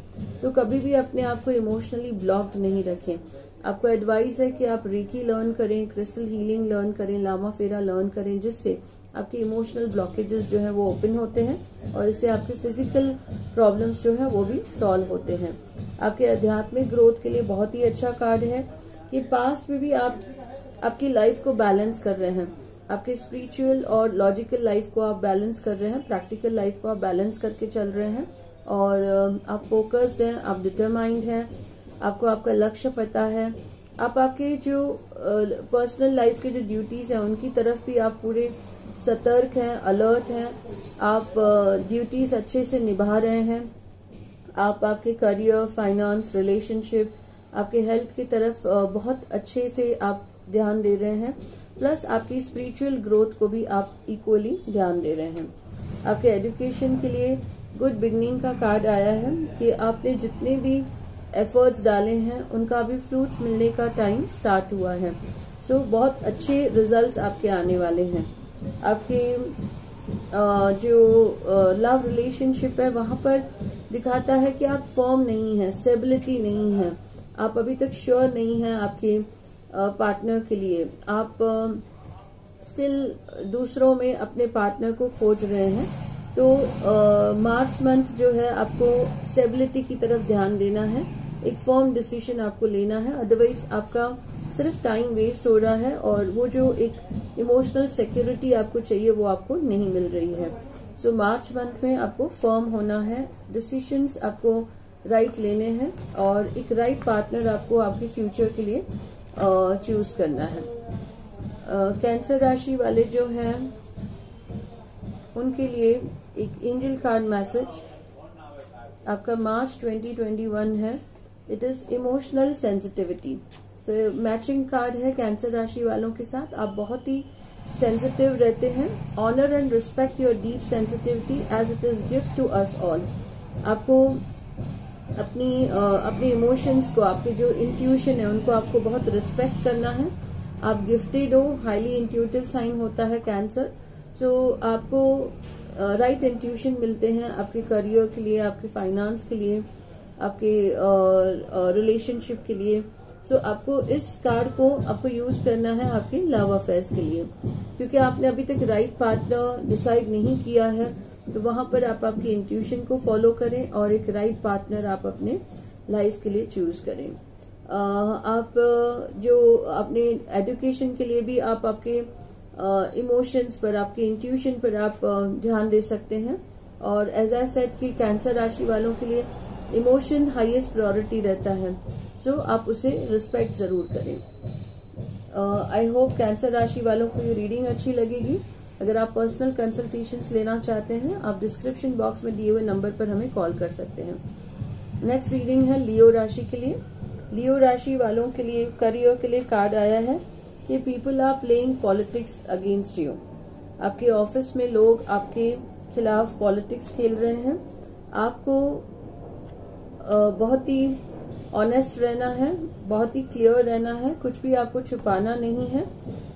तो कभी भी अपने आप को इमोशनली ब्लॉक्ड नहीं रखें। आपको एडवाइस है कि आप रेकी लर्न करें, क्रिस्टल हीलिंग लर्न करें, लामा फेरा लर्न करें, जिससे आपके इमोशनल ब्लॉकेजेस जो है वो ओपन होते हैं और इससे आपके फिजिकल प्रॉब्लम्स जो है वो भी सॉल्व होते हैं। आपके आध्यात्मिक ग्रोथ के लिए बहुत ही अच्छा कार्ड है कि पास्ट में भी आप आपकी लाइफ को बैलेंस कर रहे हैं, आपके स्पिरिचुअल और लॉजिकल लाइफ को आप बैलेंस कर रहे हैं, प्रैक्टिकल लाइफ को आप बैलेंस करके चल रहे हैं और आप फोकस्ड हैं, आप डिटरमाइंड हैं, आपको आपका लक्ष्य पता है। आप आपके जो पर्सनल लाइफ के जो ड्यूटीज हैं उनकी तरफ भी आप पूरे सतर्क हैं, अलर्ट हैं, आप ड्यूटीज अच्छे से निभा रहे हैं। आप आपके करियर, फाइनेंस, रिलेशनशिप, आपके हेल्थ की तरफ बहुत अच्छे से आप ध्यान दे रहे हैं, प्लस आपकी स्पिरिचुअल ग्रोथ को भी आप इक्वली ध्यान दे रहे हैं। आपके एजुकेशन के लिए गुड बिगनिंग का कार्ड आया है कि आपने जितने भी एफर्ट्स डाले हैं उनका अभी फ्रूट्स मिलने का टाइम स्टार्ट हुआ है। सो बहुत अच्छे रिजल्ट्स आपके आने वाले हैं। आपके जो लव रिलेशनशिप है वहां पर दिखाता है कि आप फर्म नहीं है, स्टेबिलिटी नहीं है, आप अभी तक श्योर नहीं है आपके पार्टनर के लिए। आप स्टिल दूसरों में अपने पार्टनर को खोज रहे हैं। तो मार्च मंथ जो है आपको स्टेबिलिटी की तरफ ध्यान देना है, एक फर्म डिसीजन आपको लेना है, अदरवाइज आपका सिर्फ टाइम वेस्ट हो रहा है और वो जो एक इमोशनल सिक्योरिटी आपको चाहिए वो आपको नहीं मिल रही है। सो मार्च मंथ में आपको फर्म होना है, डिसीजंस आपको राइट लेने हैं और एक राइट पार्टनर आपको आपके फ्यूचर के लिए चूज करना है। कैंसर राशि वाले जो हैं उनके लिए एक एंजल कार्ड मैसेज आपका मार्च 2021 है। It is emotional sensitivity. So matching card है कैंसर राशि वालों के साथ। आप बहुत ही सेंसिटिव रहते हैं। Honour and respect your deep sensitivity as it is gift to us all. आपको अपने इमोशंस को, आपके जो इंट्यूशन है उनको आपको बहुत रिस्पेक्ट करना है। आप गिफ्टेड हो, हाईली इंट्यूटिव साइन होता है कैंसर। सो आपको राइट इंट्यूशन मिलते हैं आपके करियर के लिए, आपके फाइनेंस के लिए, आपके रिलेशनशिप के लिए। सो आपको इस कार्ड को आपको यूज करना है आपके लव अफेयर्स के लिए, क्योंकि आपने अभी तक राइट पार्टनर डिसाइड नहीं किया है। तो वहां पर आप आपकी इंट्यूशन को फॉलो करें और एक राइट पार्टनर आप अपने लाइफ के लिए चूज करें। आप जो अपने एजुकेशन के लिए भी आप आपके इमोशंस पर, आपके इंट्यूशन पर आप ध्यान दे सकते हैं। और एज आई सेड कि कैंसर राशि वालों के लिए इमोशन हाईएस्ट प्रायोरिटी रहता है। सो आप उसे रिस्पेक्ट जरूर करें। आई होप कैंसर राशि वालों को ये रीडिंग अच्छी लगेगी। अगर आप पर्सनल कंसल्टेशंस लेना चाहते हैं आप डिस्क्रिप्शन बॉक्स में दिए हुए नंबर पर हमें कॉल कर सकते हैं। नेक्स्ट रीडिंग है लियो राशि के लिए। लियो राशि वालों के लिए करियर के लिए कार्ड आया है कि people are playing politics against you. आपके ऑफिस में लोग आपके खिलाफ पॉलिटिक्स खेल रहे हैं। आपको बहुत ही ऑनेस्ट रहना है, बहुत ही क्लियर रहना है, कुछ भी आपको छुपाना नहीं है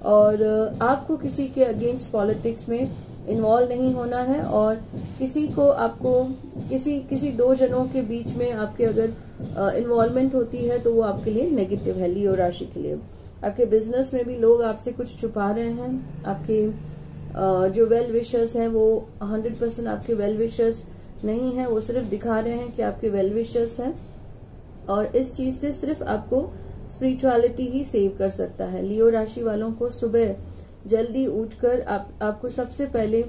और आपको किसी के अगेंस्ट पॉलिटिक्स में इन्वॉल्व नहीं होना है। और किसी को आपको किसी दो जनों के बीच में आपके अगर इन्वॉल्वमेंट होती है तो वो आपके लिए नेगेटिव है लियो राशि के लिए। आपके बिजनेस में भी लोग आपसे कुछ छुपा रहे हैं। आपके जो वेल विशर्स हैं वो 100% आपके वेल विशर्स नहीं है, वो सिर्फ दिखा रहे हैं कि आपके वेल विशर्स हैं, और इस चीज से सिर्फ आपको स्पिरिचुअलिटी ही सेव कर सकता है। लियो राशि वालों को सुबह जल्दी उठकर आपको सबसे पहले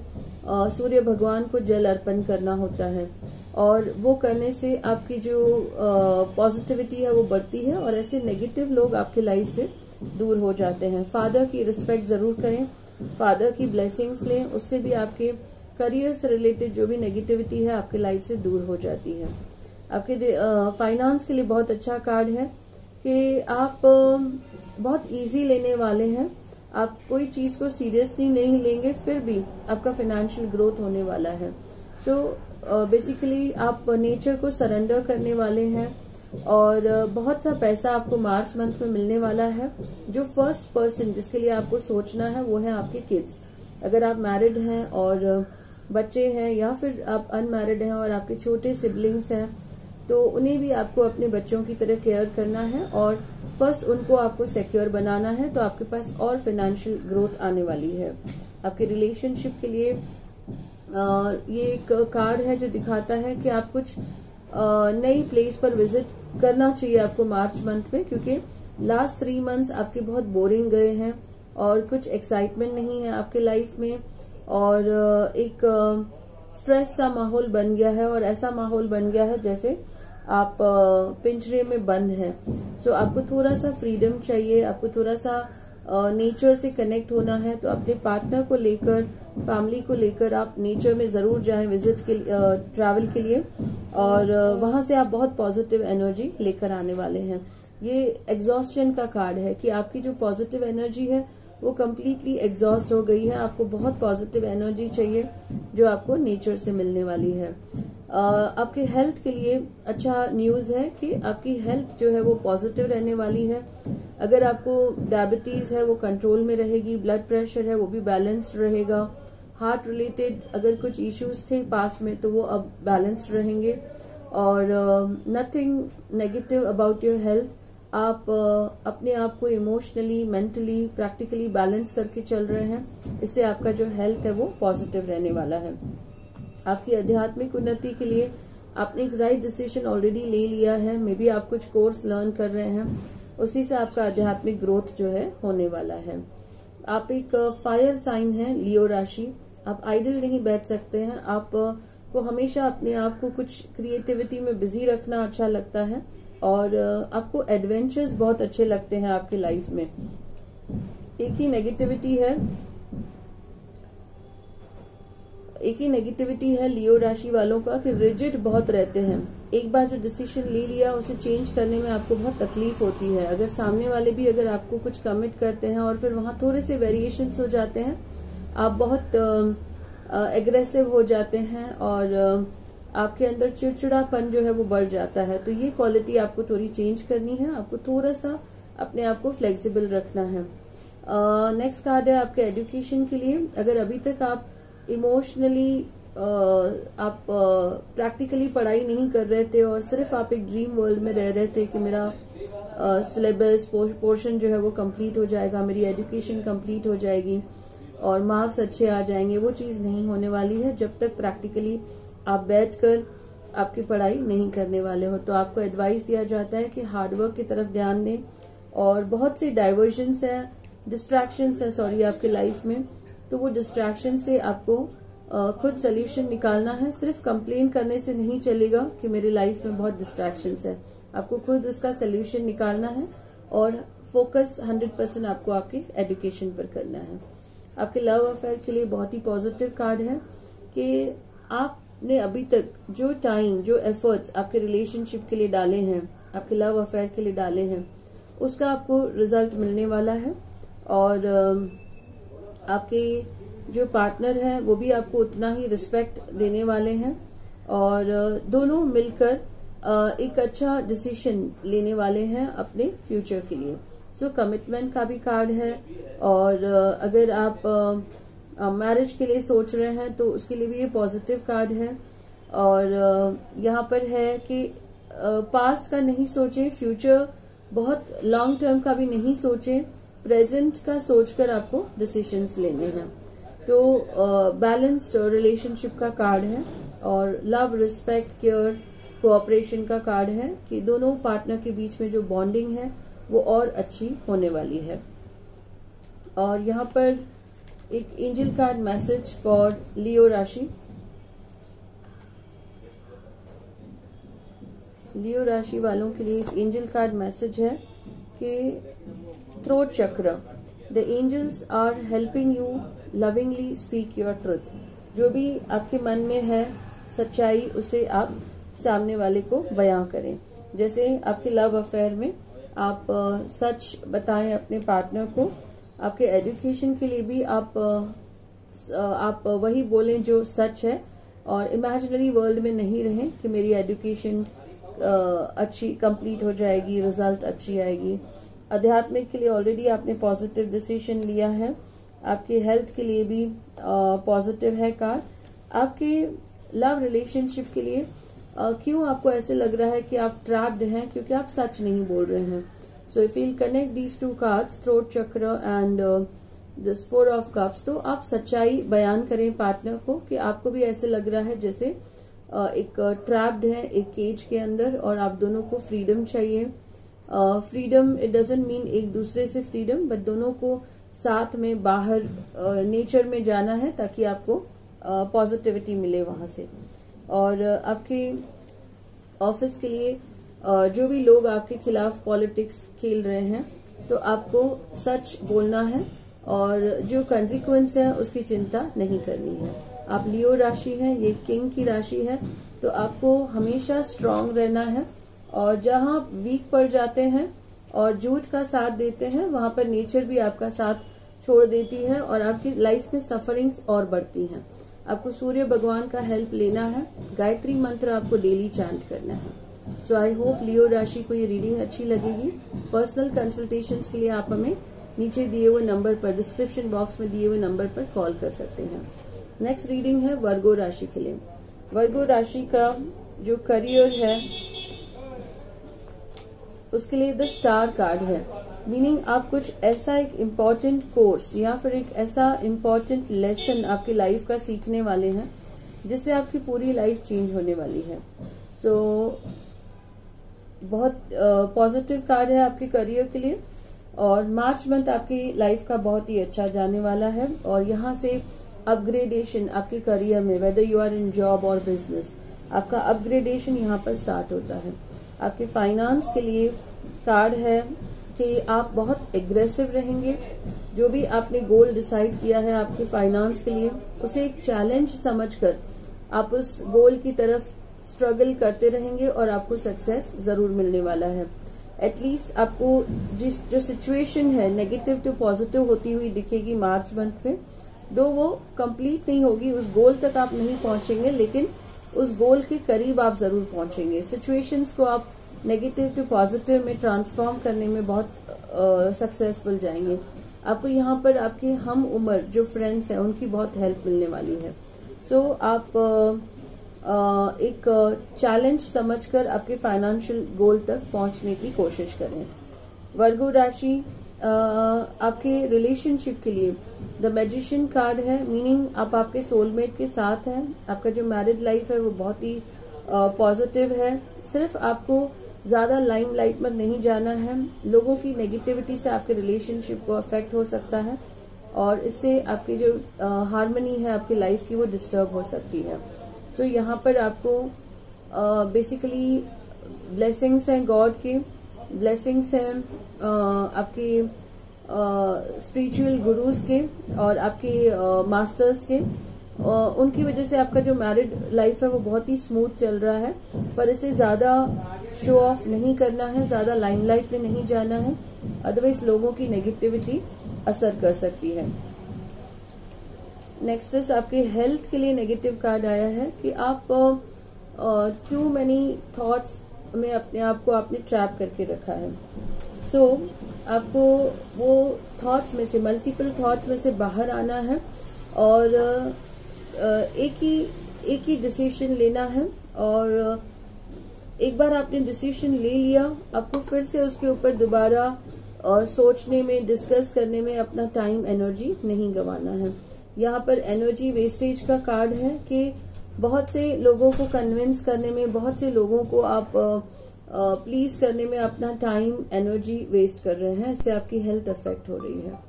सूर्य भगवान को जल अर्पण करना होता है, और वो करने से आपकी जो पॉजिटिविटी है वो बढ़ती है, और ऐसे नेगेटिव लोग आपके लाइफ से दूर हो जाते हैं। फादर की रिस्पेक्ट जरूर करें, फादर की ब्लेसिंग्स लें, उससे भी आपके करियर से रिलेटेड जो भी नेगेटिविटी है आपके लाइफ से दूर हो जाती है। आपके फाइनेंस के लिए बहुत अच्छा कार्ड है कि आप बहुत इजी लेने वाले हैं, आप कोई चीज को सीरियसली नहीं लेंगे, फिर भी आपका फाइनेंशियल ग्रोथ होने वाला है। सो बेसिकली आप नेचर को सरेंडर करने वाले हैं, और बहुत सा पैसा आपको मार्च मंथ में मिलने वाला है। जो फर्स्ट पर्सन जिसके लिए आपको सोचना है वो है आपके किड्स। अगर आप मैरिड हैं और बच्चे हैं, या फिर आप अनमैरिड हैं और आपके छोटे सिबलिंग्स हैं, तो उन्हें भी आपको अपने बच्चों की तरह केयर करना है, और फर्स्ट उनको आपको सिक्योर बनाना है, तो आपके पास और फाइनेंशियल ग्रोथ आने वाली है। आपके रिलेशनशिप के लिए ये एक कार्ड है जो दिखाता है कि आप कुछ नई प्लेस पर विजिट करना चाहिए आपको मार्च मंथ में, क्योंकि लास्ट 3 मंथ्स आपके बहुत बोरिंग गए हैं और कुछ एक्साइटमेंट नहीं है आपके लाइफ में, और एक स्ट्रेस सा माहौल बन गया है, और ऐसा माहौल बन गया है जैसे आप पिंजरे में बंद हैं। सो आपको थोड़ा सा फ्रीडम चाहिए, आपको थोड़ा सा नेचर से कनेक्ट होना है, तो अपने पार्टनर को लेकर, फैमिली को लेकर आप नेचर में जरूर जाएं विजिट के ट्रैवल के लिए, और वहां से आप बहुत पॉजिटिव एनर्जी लेकर आने वाले हैं। ये एग्जॉस्शन का कार्ड है कि आपकी जो पॉजिटिव एनर्जी है वो कम्प्लीटली एग्जॉस्ट हो गई है, आपको बहुत पॉजिटिव एनर्जी चाहिए जो आपको नेचर से मिलने वाली है। आपके हेल्थ के लिए अच्छा न्यूज है कि आपकी हेल्थ जो है वो पॉजिटिव रहने वाली है। अगर आपको डायबिटीज है वो कंट्रोल में रहेगी, ब्लड प्रेशर है वो भी बैलेंस्ड रहेगा, हार्ट रिलेटेड अगर कुछ इश्यूज थे पास्ट में तो वो अब बैलेंस्ड रहेंगे, और nothing negative about your health. आप अपने आप को इमोशनली, मेंटली, प्रैक्टिकली बैलेंस करके चल रहे हैं, इससे आपका जो हेल्थ है वो पॉजिटिव रहने वाला है। आपकी आध्यात्मिक उन्नति के लिए आपने एक राइट डिसीजन ऑलरेडी ले लिया है, मे बी आप कुछ कोर्स लर्न कर रहे हैं, उसी से आपका आध्यात्मिक ग्रोथ जो है होने वाला है। आप एक फायर साइन है लियो राशि, आप आइडल नहीं बैठ सकते हैं, आप को हमेशा अपने आप को कुछ क्रिएटिविटी में बिजी रखना अच्छा लगता है, और आपको एडवेंचर्स बहुत अच्छे लगते हैं आपकी लाइफ में। एक ही नेगेटिविटी है लियो राशि वालों का कि रिजिड बहुत रहते हैं। एक बार जो डिसीजन ले लिया उसे चेंज करने में आपको बहुत तकलीफ होती है। अगर सामने वाले भी अगर आपको कुछ कमिट करते हैं और फिर वहां थोड़े से वेरिएशंस हो जाते हैं, आप बहुत एग्रेसिव हो जाते हैं, और आपके अंदर चिड़चिड़ापन जो है वो बढ़ जाता है। तो ये क्वालिटी आपको थोड़ी चेंज करनी है, आपको थोड़ा सा अपने आप को फ्लेक्सिबल रखना है। नेक्स्ट कार्ड है आपके एजुकेशन के लिए। अगर अभी तक आप इमोशनली आप प्रैक्टिकली पढ़ाई नहीं कर रहे थे और सिर्फ आप एक ड्रीम वर्ल्ड में रह रहे थे कि मेरा सिलेबस पोर्शन जो है वो कंप्लीट हो जाएगा, मेरी एजुकेशन कंप्लीट हो जाएगी और मार्क्स अच्छे आ जाएंगे, वो चीज नहीं होने वाली है जब तक प्रैक्टिकली आप बैठकर आपकी पढ़ाई नहीं करने वाले हो। तो आपको एडवाइस दिया जाता है कि हार्डवर्क की तरफ ध्यान दें, और बहुत से डाइवर्जन्स हैं, डिस्ट्रैक्शंस हैं सॉरी आपके लाइफ में, तो वो डिस्ट्रैक्शन से आपको खुद सोल्यूशन निकालना है। सिर्फ कंप्लेन करने से नहीं चलेगा कि मेरी लाइफ में बहुत डिस्ट्रैक्शंस है, आपको खुद उसका सोल्यूशन निकालना है, और फोकस 100% आपको आपकी एजुकेशन पर करना है। आपके लव अफेयर के लिए बहुत ही पॉजिटिव कार्ड है कि आपने अभी तक जो टाइम, जो एफर्ट्स आपके रिलेशनशिप के लिए डाले हैं, आपके लव अफेयर के लिए डाले हैं, उसका आपको रिजल्ट मिलने वाला है, और आपके जो पार्टनर है वो भी आपको उतना ही रिस्पेक्ट देने वाले हैं, और दोनों मिलकर एक अच्छा डिसीजन लेने वाले हैं अपने फ्यूचर के लिए। सो कमिटमेंट का भी कार्ड है, और अगर आप मैरिज के लिए सोच रहे हैं तो उसके लिए भी ये पॉजिटिव कार्ड है। और यहाँ पर है कि पास्ट का नहीं सोचें, फ्यूचर बहुत लॉन्ग टर्म का भी नहीं सोचें, प्रेजेंट का सोचकर आपको डिसीजंस लेने हैं। तो बैलेंस्ड रिलेशनशिप का कार्ड है, और लव, रिस्पेक्ट, केयर, कोऑपरेशन का कार्ड है कि दोनों पार्टनर के बीच में जो बॉन्डिंग है वो और अच्छी होने वाली है। और यहाँ पर एक एंजल कार्ड मैसेज फॉर लियो राशि। लियो राशि वालों के लिए एक एंजल कार्ड मैसेज है कि throat chakra, the angels are helping you lovingly speak your truth. जो भी आपके मन में है सच्चाई, उसे आप सामने वाले को बयां करें। जैसे आपके लव अफेयर में आप सच बताएं अपने पार्टनर को। आपके एजुकेशन के लिए भी आप वही बोलें जो सच है, और इमेजिनरी वर्ल्ड में नहीं रहें कि मेरी एजुकेशन अच्छी कंप्लीट हो जाएगी, रिजल्ट अच्छी आएगी। आध्यात्मिक के लिए ऑलरेडी आपने पॉजिटिव डिसीजन लिया है। आपके हेल्थ के लिए भी पॉजिटिव है कार्ड। आपके लव रिलेशनशिप के लिए क्यों आपको ऐसे लग रहा है कि आप ट्रैप्ड हैं, क्योंकि आप सच नहीं बोल रहे हैं। So if you connect these two cards, throat चक्र एंड दिस 4 ऑफ कप्स, तो आप सच्चाई बयान करें पार्टनर को कि आपको भी ऐसे लग रहा है जैसे एक ट्रैप्ड है एक केज के अंदर, और आप दोनों को फ्रीडम चाहिए। फ्रीडम इट डजंट मीन एक दूसरे से फ्रीडम, बट दोनों को साथ में बाहर नेचर में जाना है ताकि आपको पॉजिटिविटी मिले वहां से। और आपके ऑफिस के लिए जो भी लोग आपके खिलाफ पॉलिटिक्स खेल रहे हैं, तो आपको सच बोलना है और जो कंसिक्वेंस है उसकी चिंता नहीं करनी है। आप लियो राशि हैं, ये किंग की राशि है, तो आपको हमेशा स्ट्रांग रहना है। और जहां आप वीक पड़ जाते हैं और झूठ का साथ देते हैं, वहां पर नेचर भी आपका साथ छोड़ देती है और आपकी लाइफ में सफरिंग्स और बढ़ती हैं। आपको सूर्य भगवान का हेल्प लेना है। गायत्री मंत्र आपको डेली चैंट करना है। सो आई होप लियो राशि को ये रीडिंग अच्छी लगेगी। पर्सनल कंसल्टेशंस के लिए आप हमें नीचे दिए हुए नंबर पर, डिस्क्रिप्शन बॉक्स में दिए हुए नंबर पर कॉल कर सकते हैं। नेक्स्ट रीडिंग है वर्गो राशि के लिए। वर्गो राशि का जो करियर है उसके लिए द स्टार कार्ड है, मीनिंग आप कुछ ऐसा एक इम्पोर्टेंट कोर्स या फिर एक ऐसा इम्पोर्टेंट लेसन आपकी लाइफ का सीखने वाले हैं जिससे आपकी पूरी लाइफ चेंज होने वाली है। सो बहुत पॉजिटिव कार्ड है आपके करियर के लिए। और मार्च मंथ आपकी लाइफ का बहुत ही अच्छा जाने वाला है और यहाँ से अपग्रेडेशन आपके करियर में, whether you are in job और बिजनेस, आपका अपग्रेडेशन यहाँ पर स्टार्ट होता है। आपके फाइनेंस के लिए कार्ड है कि आप बहुत एग्रेसिव रहेंगे। जो भी आपने गोल डिसाइड किया है आपके फाइनेंस के लिए, उसे एक चैलेंज समझकर आप उस गोल की तरफ स्ट्रगल करते रहेंगे और आपको सक्सेस जरूर मिलने वाला है। एटलीस्ट आपको जो सिचुएशन है नेगेटिव टू पॉजिटिव होती हुई दिखेगी मार्च मंथ में, दो वो कंप्लीट नहीं होगी, उस गोल तक आप नहीं पहुंचेंगे, लेकिन उस गोल के करीब आप जरूर पहुंचेंगे। सिचुएशंस को आप नेगेटिव टू पॉजिटिव में ट्रांसफॉर्म करने में बहुत सक्सेसफुल जाएंगे। आपको यहाँ पर आपके हम उम्र जो फ्रेंड्स हैं उनकी बहुत हेल्प मिलने वाली है। सो आप एक चैलेंज समझकर आपके फाइनेंशियल गोल तक पहुंचने की कोशिश करें। वर्गो राशि आपके रिलेशनशिप के लिए द मैजिशियन कार्ड है, मीनिंग आप आपके सोलमेट के साथ हैं। आपका जो मैरिड लाइफ है वो बहुत ही पॉजिटिव है। सिर्फ आपको ज्यादा लाइमलाइट में नहीं जाना है। लोगों की नेगेटिविटी से आपके रिलेशनशिप को अफेक्ट हो सकता है और इससे आपकी जो हार्मनी है आपकी लाइफ की वो डिस्टर्ब हो सकती है। तो यहाँ पर आपको बेसिकली ब्लेसिंग्स हैं, गॉड की ब्लेसिंग्स हैं, आपके स्पिरिचुअल गुरुज के और आपके मास्टर्स के। उनकी वजह से आपका जो मैरिड लाइफ है वो बहुत ही स्मूथ चल रहा है, पर इसे ज्यादा शो ऑफ नहीं करना है, ज्यादा लाइमलाइट में नहीं जाना है, अदरवाइज लोगों की नेगेटिविटी असर कर सकती है। नेक्स्ट इज आपके हेल्थ के लिए नेगेटिव कार्ड आया है कि आप टू मेनी थॉट्स में अपने आप को आपने ट्रैप करके रखा है। सो आपको वो थॉट्स में से, मल्टीपल थॉट्स में से बाहर आना है और एक ही डिसीजन लेना है। और एक बार आपने डिसीजन ले लिया, आपको फिर से उसके ऊपर दोबारा सोचने में, डिस्कस करने में अपना टाइम, एनर्जी नहीं गंवाना है। यहाँ पर एनर्जी वेस्टेज का कार्ड है कि बहुत से लोगों को कन्विंस करने में, बहुत से लोगों को आप प्लीज करने में अपना टाइम एनर्जी वेस्ट कर रहे हैं, इससे आपकी हेल्थ अफेक्ट हो रही है।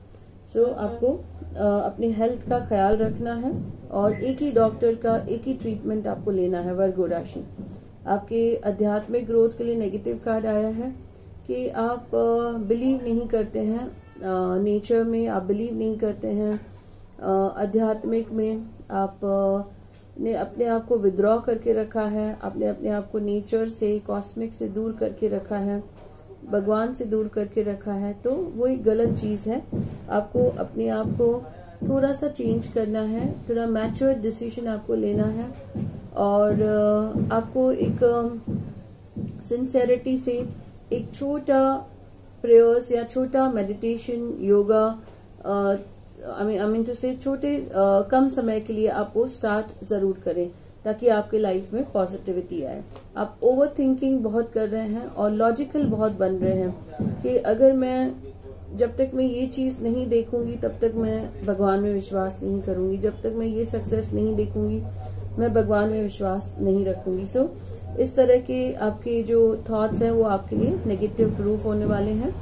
सो आपको अपनी हेल्थ का ख्याल रखना है और एक ही डॉक्टर का एक ही ट्रीटमेंट आपको लेना है। वर्गो राशि, आपके आध्यात्मिक ग्रोथ के लिए नेगेटिव कार्ड आया है कि आप बिलीव नहीं करते हैं नेचर में, आप बिलीव नहीं करते हैं आध्यात्मिक में, आप ने अपने आप को विद्रॉ करके रखा है, आपने अपने आप को नेचर से, कॉस्मिक से दूर करके रखा है, भगवान से दूर करके रखा है। तो वो एक गलत चीज है। आपको अपने आप को थोड़ा सा चेंज करना है, थोड़ा मैच्योर डिसीजन आपको लेना है और आपको एक सिंसेरिटी से एक छोटा प्रेयर्स या छोटा meditation, yoga, I mean to say छोटे कम समय के लिए आप वो स्टार्ट जरूर करें ताकि आपके लाइफ में पॉजिटिविटी आए। आप ओवर थिंकिंग बहुत कर रहे हैं और लॉजिकल बहुत बन रहे हैं कि अगर मैं, जब तक मैं ये चीज नहीं देखूंगी तब तक मैं भगवान में विश्वास नहीं करूंगी, जब तक मैं ये सक्सेस नहीं देखूंगी मैं भगवान में विश्वास नहीं रखूंगी। सो इस तरह के आपके जो थॉट्स हैं वो आपके लिए नेगेटिव प्रूफ होने वाले हैं,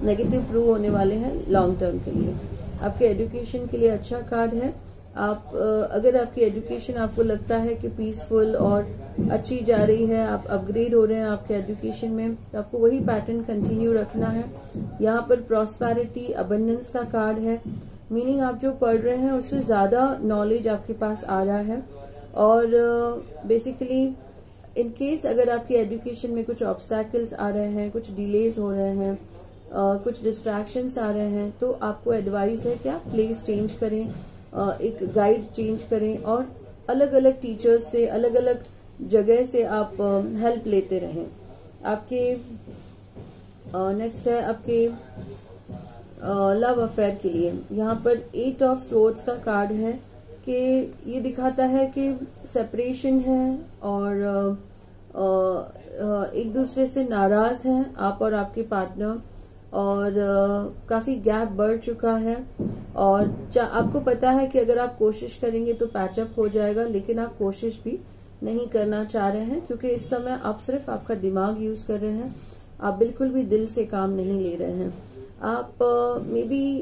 नेगेटिव प्रूफ होने वाले हैं लॉन्ग टर्म के लिए। आपके एजुकेशन के लिए अच्छा कार्ड है। आप अगर आपकी एजुकेशन आपको लगता है कि पीसफुल और अच्छी जा रही है, आप अपग्रेड हो रहे हैं आपके एजुकेशन में, तो आपको वही पैटर्न कंटिन्यू रखना है। यहाँ पर प्रॉस्पेरिटी, अबंडेंस का कार्ड है, मीनिंग आप जो पढ़ रहे हैं उससे ज्यादा नॉलेज आपके पास आ रहा है। और बेसिकली इन केस अगर आपकी एजुकेशन में कुछ ऑब्स्टैकल्स आ रहे हैं, कुछ डिलेज हो रहे हैं, कुछ डिस्ट्रैक्शंस आ रहे हैं, तो आपको एडवाइस है कि आप प्लेस चेंज करें, एक गाइड चेंज करें और अलग अलग टीचर्स से, अलग अलग जगह से आप हेल्प लेते रहें। आपके नेक्स्ट है आपके लव अफेयर के लिए। यहाँ पर 8 ऑफ सोर्ड्स का कार्ड है कि ये दिखाता है कि सेपरेशन है और एक दूसरे से नाराज हैं आप और आपके पार्टनर, और काफी गैप बढ़ चुका है और आपको पता है कि अगर आप कोशिश करेंगे तो पैचअप हो जाएगा, लेकिन आप कोशिश भी नहीं करना चाह रहे हैं क्योंकि इस समय आप सिर्फ आपका दिमाग यूज कर रहे हैं, आप बिल्कुल भी दिल से काम नहीं ले रहे हैं। आप मे बी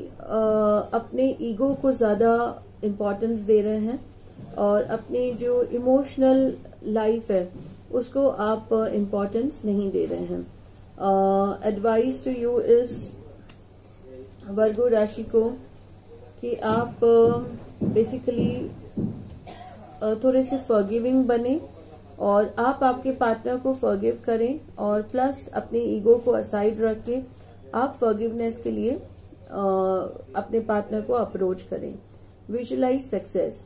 अपने ईगो को ज्यादा इम्पोर्टेंस दे रहे हैं और अपनी जो इमोशनल लाइफ है उसको आप इम्पोर्टेंस नहीं दे रहे हैं। Advice to you is Virgo राशि को कि आप बेसिकली थोड़े से फॉरगिविंग बने और आप आपके पार्टनर को फॉरगिव करें और प्लस अपने ईगो को असाइड रख के आप फॉरगिवनेस के लिए अपने पार्टनर को अप्रोच करें। विजुअलाइज सक्सेस,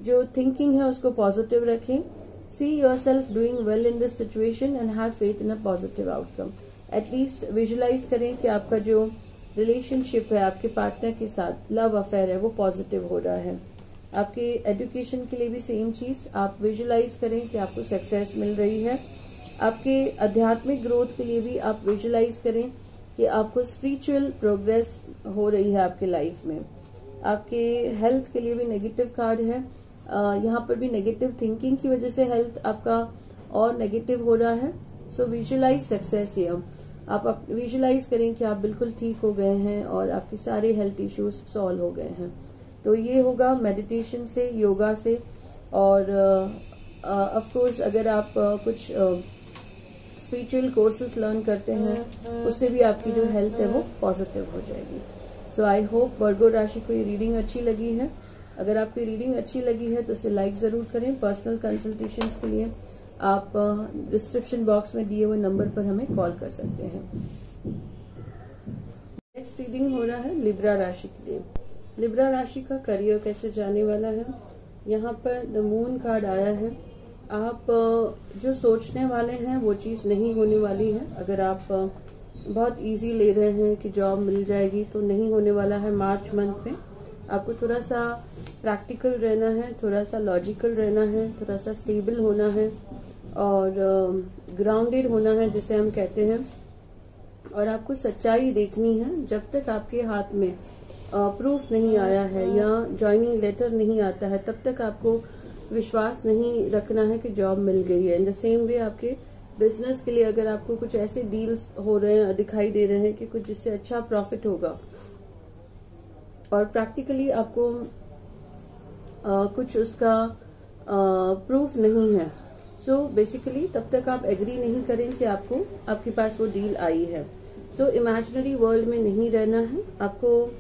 जो थिंकिंग है उसको पॉजिटिव रखें। See yourself doing well in this situation and have faith in a positive outcome. At least visualise करें कि आपका जो रिलेशनशिप है आपके पार्टनर के साथ, लव अफेयर है, वो पॉजिटिव हो रहा है। आपके एजुकेशन के लिए भी सेम चीज, आप विजुअलाइज करें कि आपको सक्सेस मिल रही है। आपके आध्यात्मिक ग्रोथ के लिए भी आप विजुअलाइज करें कि आपको स्पिरिचुअल प्रोग्रेस हो रही है आपके लाइफ में। आपके हेल्थ के लिए भी नेगेटिव कार्ड है। यहाँ पर भी नेगेटिव थिंकिंग की वजह से हेल्थ आपका और नेगेटिव हो रहा है। सो विजुअलाइज सक्सेस हियर। आप विजुअलाइज करें कि आप बिल्कुल ठीक हो गए हैं और आपके सारे हेल्थ इश्यूज सॉल्व हो गए हैं। तो ये होगा मेडिटेशन से, योगा से, और ऑफ कोर्स अगर आप कुछ स्पिरिचुअल कोर्सेज लर्न करते हैं उससे भी आपकी जो हेल्थ है वो पॉजिटिव हो जाएगी। सो आई होप वर्गो राशि को ये रीडिंग अच्छी लगी है। अगर आपको रीडिंग अच्छी लगी है तो इसे लाइक जरूर करें। पर्सनल कंसल्टेशंस के लिए आप डिस्क्रिप्शन बॉक्स में दिए हुए नंबर पर हमें कॉल कर सकते हैं। नेक्स्ट रीडिंग हो रहा है लिब्रा राशि के लिए। लिब्रा राशि का करियर कैसे जाने वाला है। यहाँ पर द मून कार्ड आया है। आप जो सोचने वाले हैं वो चीज नहीं होने वाली है। अगर आप बहुत इजी ले रहे हैं कि जॉब मिल जाएगी, तो नहीं होने वाला है मार्च मंथ में। आपको थोड़ा सा प्रैक्टिकल रहना है, थोड़ा सा लॉजिकल रहना है, थोड़ा सा स्टेबल होना है और ग्राउंडेड होना है जिसे हम कहते हैं। और आपको सच्चाई देखनी है। जब तक आपके हाथ में प्रूफ नहीं आया है या ज्वाइनिंग लेटर नहीं आता है, तब तक आपको विश्वास नहीं रखना है कि जॉब मिल गई है। इन द सेम वे आपके बिजनेस के लिए अगर आपको कुछ ऐसे डील्स हो रहे हैं, दिखाई दे रहे हैं कि कुछ जिससे अच्छा प्रॉफिट होगा और प्रैक्टिकली आपको कुछ उसका प्रूफ नहीं है, सो बेसिकली तब तक आप एग्री नहीं करें कि आपके पास वो डील आई है। सो इमेजिनरी वर्ल्ड में नहीं रहना है आपको।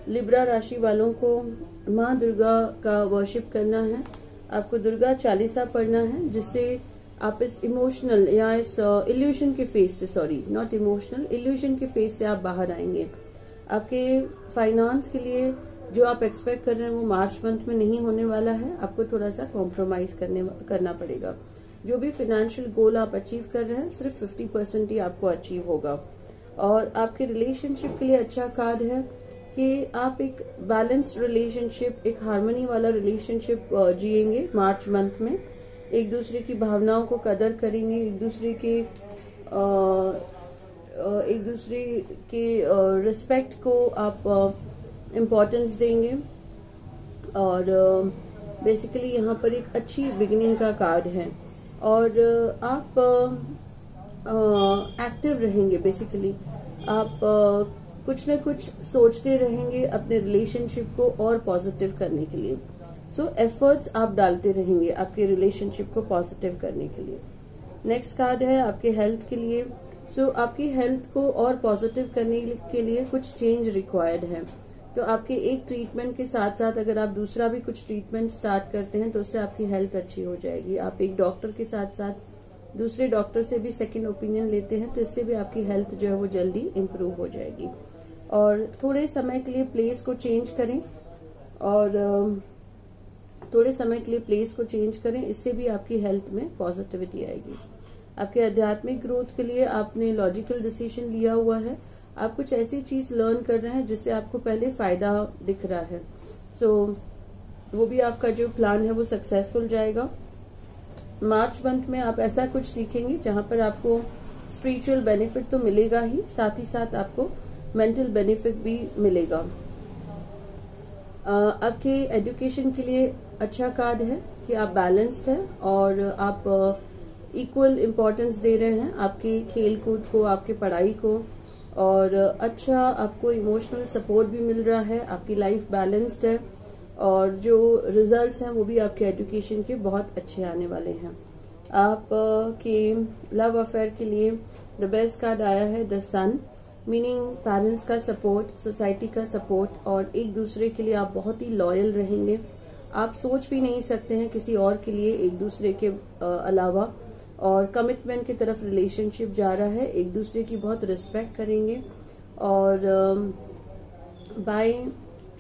लिब्रा राशि वालों को माँ दुर्गा का वर्शिप करना है, आपको दुर्गा चालीसा पढ़ना है, जिससे आप इस इमोशनल या इस इल्यूशन के फेस से, सॉरी नॉट इमोशनल, इल्यूशन के फेस से आप बाहर आएंगे। आपके फाइनेंस के लिए जो आप एक्सपेक्ट कर रहे हैं वो मार्च मंथ में नहीं होने वाला है, आपको थोड़ा सा कॉम्प्रोमाइज करना पड़ेगा। जो भी फाइनेंशियल गोल आप अचीव कर रहे हैं सिर्फ 50% ही आपको अचीव होगा। और आपके रिलेशनशिप के लिए अच्छा कार्ड है कि आप एक बैलेंस्ड रिलेशनशिप, एक हार्मनी वाला रिलेशनशिप जिएंगे मार्च मंथ में। एक दूसरे की भावनाओं को कदर करेंगे, एक दूसरे के रिस्पेक्ट को आप इम्पोर्टेंस देंगे। और बेसिकली यहाँ पर एक अच्छी बिगिनिंग का कार्ड है और आप एक्टिव रहेंगे। बेसिकली आप कुछ न कुछ सोचते रहेंगे अपने रिलेशनशिप को और पॉजिटिव करने के लिए। सो एफर्ट्स आप डालते रहेंगे आपके रिलेशनशिप को पॉजिटिव करने के लिए। नेक्स्ट कार्ड है आपके हेल्थ के लिए। सो आपकी हेल्थ को और पॉजिटिव करने के लिए कुछ चेंज रिक्वायर्ड है। तो आपके एक ट्रीटमेंट के साथ साथ अगर आप दूसरा भी कुछ ट्रीटमेंट स्टार्ट करते हैं तो उससे आपकी हेल्थ अच्छी हो जाएगी। आप एक डॉक्टर के साथ साथ दूसरे डॉक्टर से भी सेकंड ओपिनियन लेते हैं तो इससे भी आपकी हेल्थ जो है वो जल्दी इम्प्रूव हो जाएगी। और थोड़े समय के लिए प्लेस को चेंज करें इससे भी आपकी हेल्थ में पॉजिटिविटी आएगी। आपके आध्यात्मिक ग्रोथ के लिए आपने लॉजिकल डिसीजन लिया हुआ है। आप कुछ ऐसी चीज लर्न कर रहे हैं जिससे आपको पहले फायदा दिख रहा है। सो वो भी आपका जो प्लान है वो सक्सेसफुल जाएगा। मार्च मंथ में आप ऐसा कुछ सीखेंगे जहां पर आपको स्पिरिचुअल बेनिफिट तो मिलेगा ही, साथ ही साथ आपको मेंटल बेनिफिट भी मिलेगा। आपके एजुकेशन के लिए अच्छा कार्ड है कि आप बैलेंस्ड हैं और आप इक्वल इम्पोर्टेंस दे रहे हैं आपके खेल कूद को, आपके पढ़ाई को, और अच्छा आपको इमोशनल सपोर्ट भी मिल रहा है। आपकी लाइफ बैलेंस्ड है और जो रिजल्ट्स हैं वो भी आपके एजुकेशन के बहुत अच्छे आने वाले हैं। आप के लव अफेयर के लिए द बेस्ट कार्ड आया है द सन, मीनिंग पेरेंट्स का सपोर्ट, सोसाइटी का सपोर्ट, और एक दूसरे के लिए आप बहुत ही लॉयल रहेंगे। आप सोच भी नहीं सकते हैं किसी और के लिए एक दूसरे के अलावा, और कमिटमेंट की तरफ रिलेशनशिप जा रहा है। एक दूसरे की बहुत रिस्पेक्ट करेंगे और बाय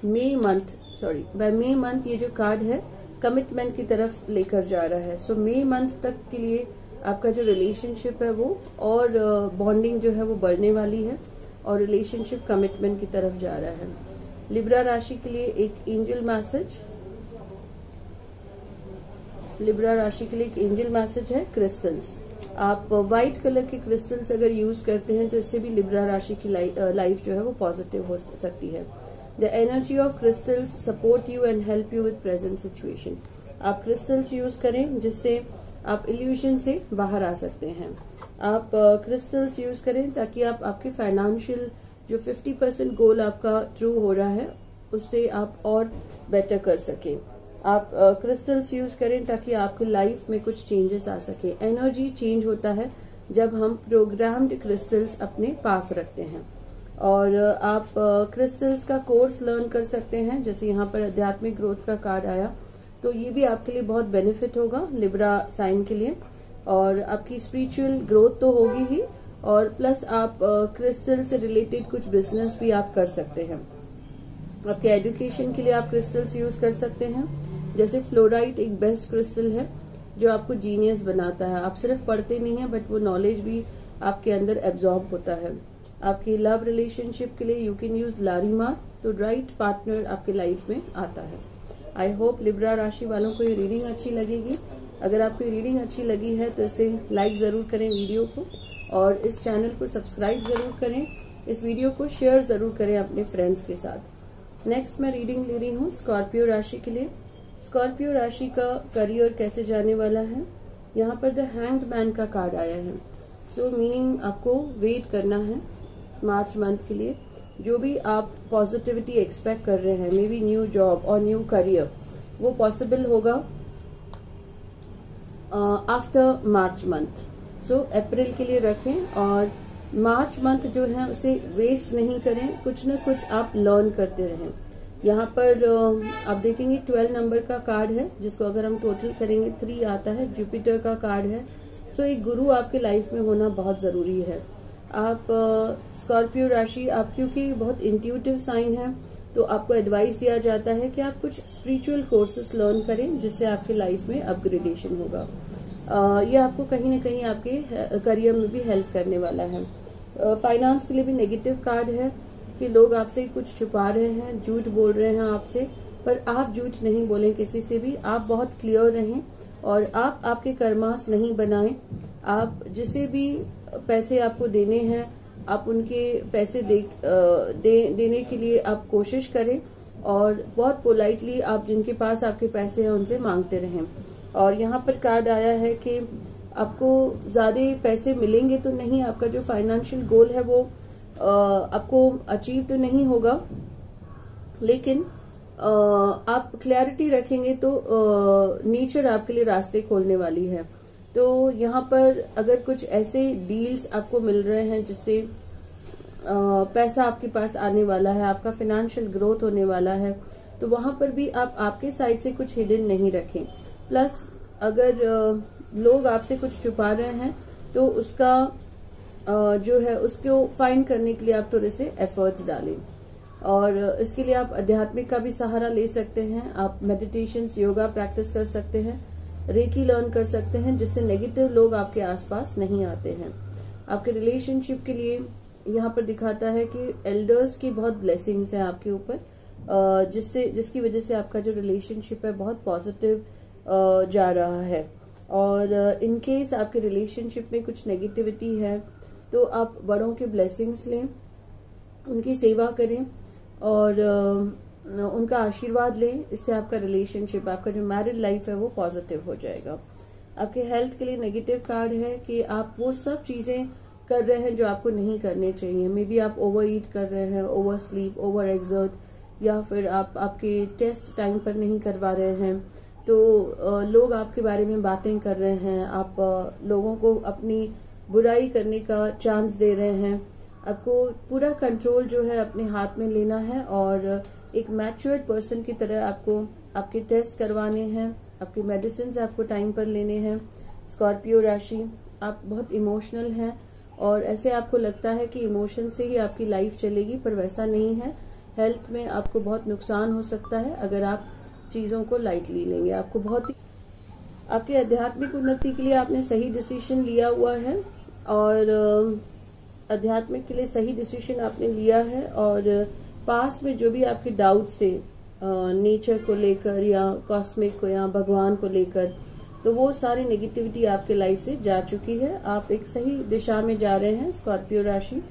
मे मंथ ये जो कार्ड है कमिटमेंट की तरफ लेकर जा रहा है। सो मे मंथ तक के लिए आपका जो रिलेशनशिप है वो और बॉन्डिंग जो है वो बढ़ने वाली है और रिलेशनशिप कमिटमेंट की तरफ जा रहा है। लिब्रा राशि के लिए एक एंजल मैसेज है क्रिस्टल्स। आप व्हाइट कलर के क्रिस्टल्स अगर यूज करते हैं तो इससे भी लिब्रा राशि की लाइफ जो है वो पॉजिटिव हो सकती है। The energy of crystals support you and help you with present situation. आप क्रिस्टल्स यूज करें जिससे आप इल्यूजन से बाहर आ सकते हैं। आप क्रिस्टल्स यूज करें ताकि आप आपके फाइनेंशियल जो 50% गोल आपका ट्रू हो रहा है उससे आप और बेटर कर सकें। आप क्रिस्टल्स यूज करें ताकि आपकी लाइफ में कुछ चेंजेस आ सके। एनर्जी चेंज होता है जब हम प्रोग्राम्ड क्रिस्टल्स अपने पास रखते हैं। और आप क्रिस्टल्स का कोर्स लर्न कर सकते हैं, जैसे यहाँ पर आध्यात्मिक ग्रोथ का कार्ड आया तो ये भी आपके लिए बहुत बेनिफिट होगा लिब्रा साइन के लिए। और आपकी स्पिरिचुअल ग्रोथ तो होगी ही, और प्लस आप क्रिस्टल से रिलेटेड कुछ बिजनेस भी आप कर सकते हैं। आपके एजुकेशन के लिए आप क्रिस्टल्स यूज कर सकते हैं, जैसे फ्लोराइट एक बेस्ट क्रिस्टल है जो आपको जीनियस बनाता है। आप सिर्फ पढ़ते नहीं है बट वो नॉलेज भी आपके अंदर एब्जॉर्ब होता है। आपकी लव रिलेशनशिप के लिए यू कैन यूज लारीमार, तो राइट पार्टनर आपके लाइफ में आता है। आई होप लिब्रा राशि वालों को ये रीडिंग अच्छी लगेगी। अगर आपको ये रीडिंग अच्छी लगी है तो इसे लाइक जरूर करें वीडियो को, और इस चैनल को सब्सक्राइब जरूर करें। इस वीडियो को शेयर जरूर करें अपने फ्रेंड्स के साथ। नेक्स्ट मैं रीडिंग ले रही हूँ स्कॉर्पियो राशि के लिए। स्कॉर्पियो राशि का करियर कैसे जाने वाला है, यहाँ पर द हैंग्ड मैन का कार्ड आया है। सो मीनिंग आपको वेट करना है मार्च मंथ के लिए। जो भी आप पॉजिटिविटी एक्सपेक्ट कर रहे हैं, मे बी न्यू जॉब और न्यू करियर, वो पॉसिबल होगा आफ्टर मार्च मंथ। सो अप्रैल के लिए रखें और मार्च मंथ जो है उसे वेस्ट नहीं करें, कुछ न कुछ आप लर्न करते रहें। यहाँ पर आप देखेंगे 12 नंबर का कार्ड है, जिसको अगर हम टोटल करेंगे 3 आता है। जुपिटर का कार्ड है। सो एक गुरु आपके लाइफ में होना बहुत जरूरी है। आप स्कॉर्पियो राशि, आप क्योंकि बहुत इंट्यूटिव साइन है, तो आपको एडवाइस दिया जाता है कि आप कुछ स्पिरिचुअल कोर्सेस लर्न करें, जिससे आपके लाइफ में अपग्रेडेशन होगा। ये आपको कहीं न कहीं आपके करियर में भी हेल्प करने वाला है। फाइनेंस के लिए भी नेगेटिव कार्ड है कि लोग आपसे कुछ छुपा रहे हैं, झूठ बोल रहे हैं आपसे, पर आप झूठ नहीं बोलें किसी से भी। आप बहुत क्लियर रहें और आप आपके कर्मास नहीं बनाएं। आप जिसे भी पैसे आपको देने हैं, आप उनके पैसे देने के लिए आप कोशिश करें और बहुत पोलाइटली आप जिनके पास आपके पैसे हैं उनसे मांगते रहें। और यहाँ पर कार्ड आया है कि आपको ज्यादा पैसे मिलेंगे तो नहीं, आपका जो फाइनेंशियल गोल है वो आपको अचीव तो नहीं होगा, लेकिन आप क्लैरिटी रखेंगे तो नेचर आपके लिए रास्ते खोलने वाली है। तो यहाँ पर अगर कुछ ऐसे डील्स आपको मिल रहे हैं जिससे पैसा आपके पास आने वाला है, आपका फाइनेंशियल ग्रोथ होने वाला है, तो वहां पर भी आप आपके साइड से कुछ हिडन नहीं रखें। प्लस अगर लोग आपसे कुछ छुपा रहे हैं तो उसका जो है उसको फाइंड करने के लिए आप थोड़े से एफर्ट्स डालें। और इसके लिए आप आध्यात्मिक का भी सहारा ले सकते हैं। आप मेडिटेशन, योगा प्रैक्टिस कर सकते हैं, रेकी लर्न कर सकते हैं, जिससे नेगेटिव लोग आपके आसपास नहीं आते हैं। आपके रिलेशनशिप के लिए यहाँ पर दिखाता है कि एल्डर्स की बहुत ब्लेसिंग्स हैं आपके ऊपर, जिसकी वजह से आपका जो रिलेशनशिप है बहुत पॉजिटिव जा रहा है। और इन केस आपके रिलेशनशिप में कुछ नेगेटिविटी है तो आप बड़ों के ब्लेसिंग्स लें, उनकी सेवा करें और उनका आशीर्वाद लें। इससे आपका रिलेशनशिप, आपका जो मैरिड लाइफ है वो पॉजिटिव हो जाएगा। आपके हेल्थ के लिए नेगेटिव कार्ड है कि आप वो सब चीजें कर रहे हैं जो आपको नहीं करने चाहिए। मे बी आप ओवर ईट कर रहे हैं, ओवर स्लीप, ओवर एक्सर्ट, या फिर आप आपके टेस्ट टाइम पर नहीं करवा रहे हैं, तो लोग आपके बारे में बातें कर रहे हैं, आप लोगों को अपनी बुराई करने का चांस दे रहे हैं। आपको पूरा कंट्रोल जो है अपने हाथ में लेना है और एक मैच्योर्ड पर्सन की तरह आपको आपके टेस्ट करवाने हैं, आपके मेडिसिन आपको टाइम पर लेने हैं। स्कॉर्पियो राशि, आप बहुत इमोशनल हैं और ऐसे आपको लगता है कि इमोशन से ही आपकी लाइफ चलेगी, पर वैसा नहीं है। हेल्थ में आपको बहुत नुकसान हो सकता है अगर आप चीजों को लाइटली लेंगे। आपको बहुत ही आपके आध्यात्मिक उन्नति के लिए आपने सही डिसीजन लिया हुआ है और आध्यात्मिक के लिए सही डिसीजन आपने लिया है। और पास्ट में जो भी आपके डाउट्स थे नेचर को लेकर या कॉस्मिक को या भगवान को लेकर, तो वो सारी नेगेटिविटी आपके लाइफ से जा चुकी है। आप एक सही दिशा में जा रहे हैं स्कॉर्पियो राशि,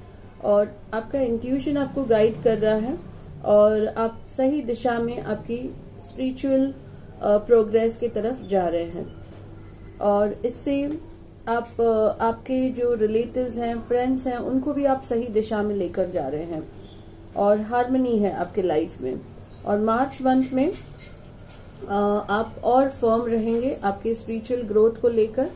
और आपका इंट्यूशन आपको गाइड कर रहा है और आप सही दिशा में आपकी स्पिरिचुअल प्रोग्रेस की तरफ जा रहे हैं। और इससे आप आपके जो रिलेटिव्स हैं, फ्रेंड्स हैं, उनको भी आप सही दिशा में लेकर जा रहे हैं और हार्मनी है आपके लाइफ में। और मार्च मंथ में आप और फर्म रहेंगे आपके स्पिरिचुअल ग्रोथ को लेकर।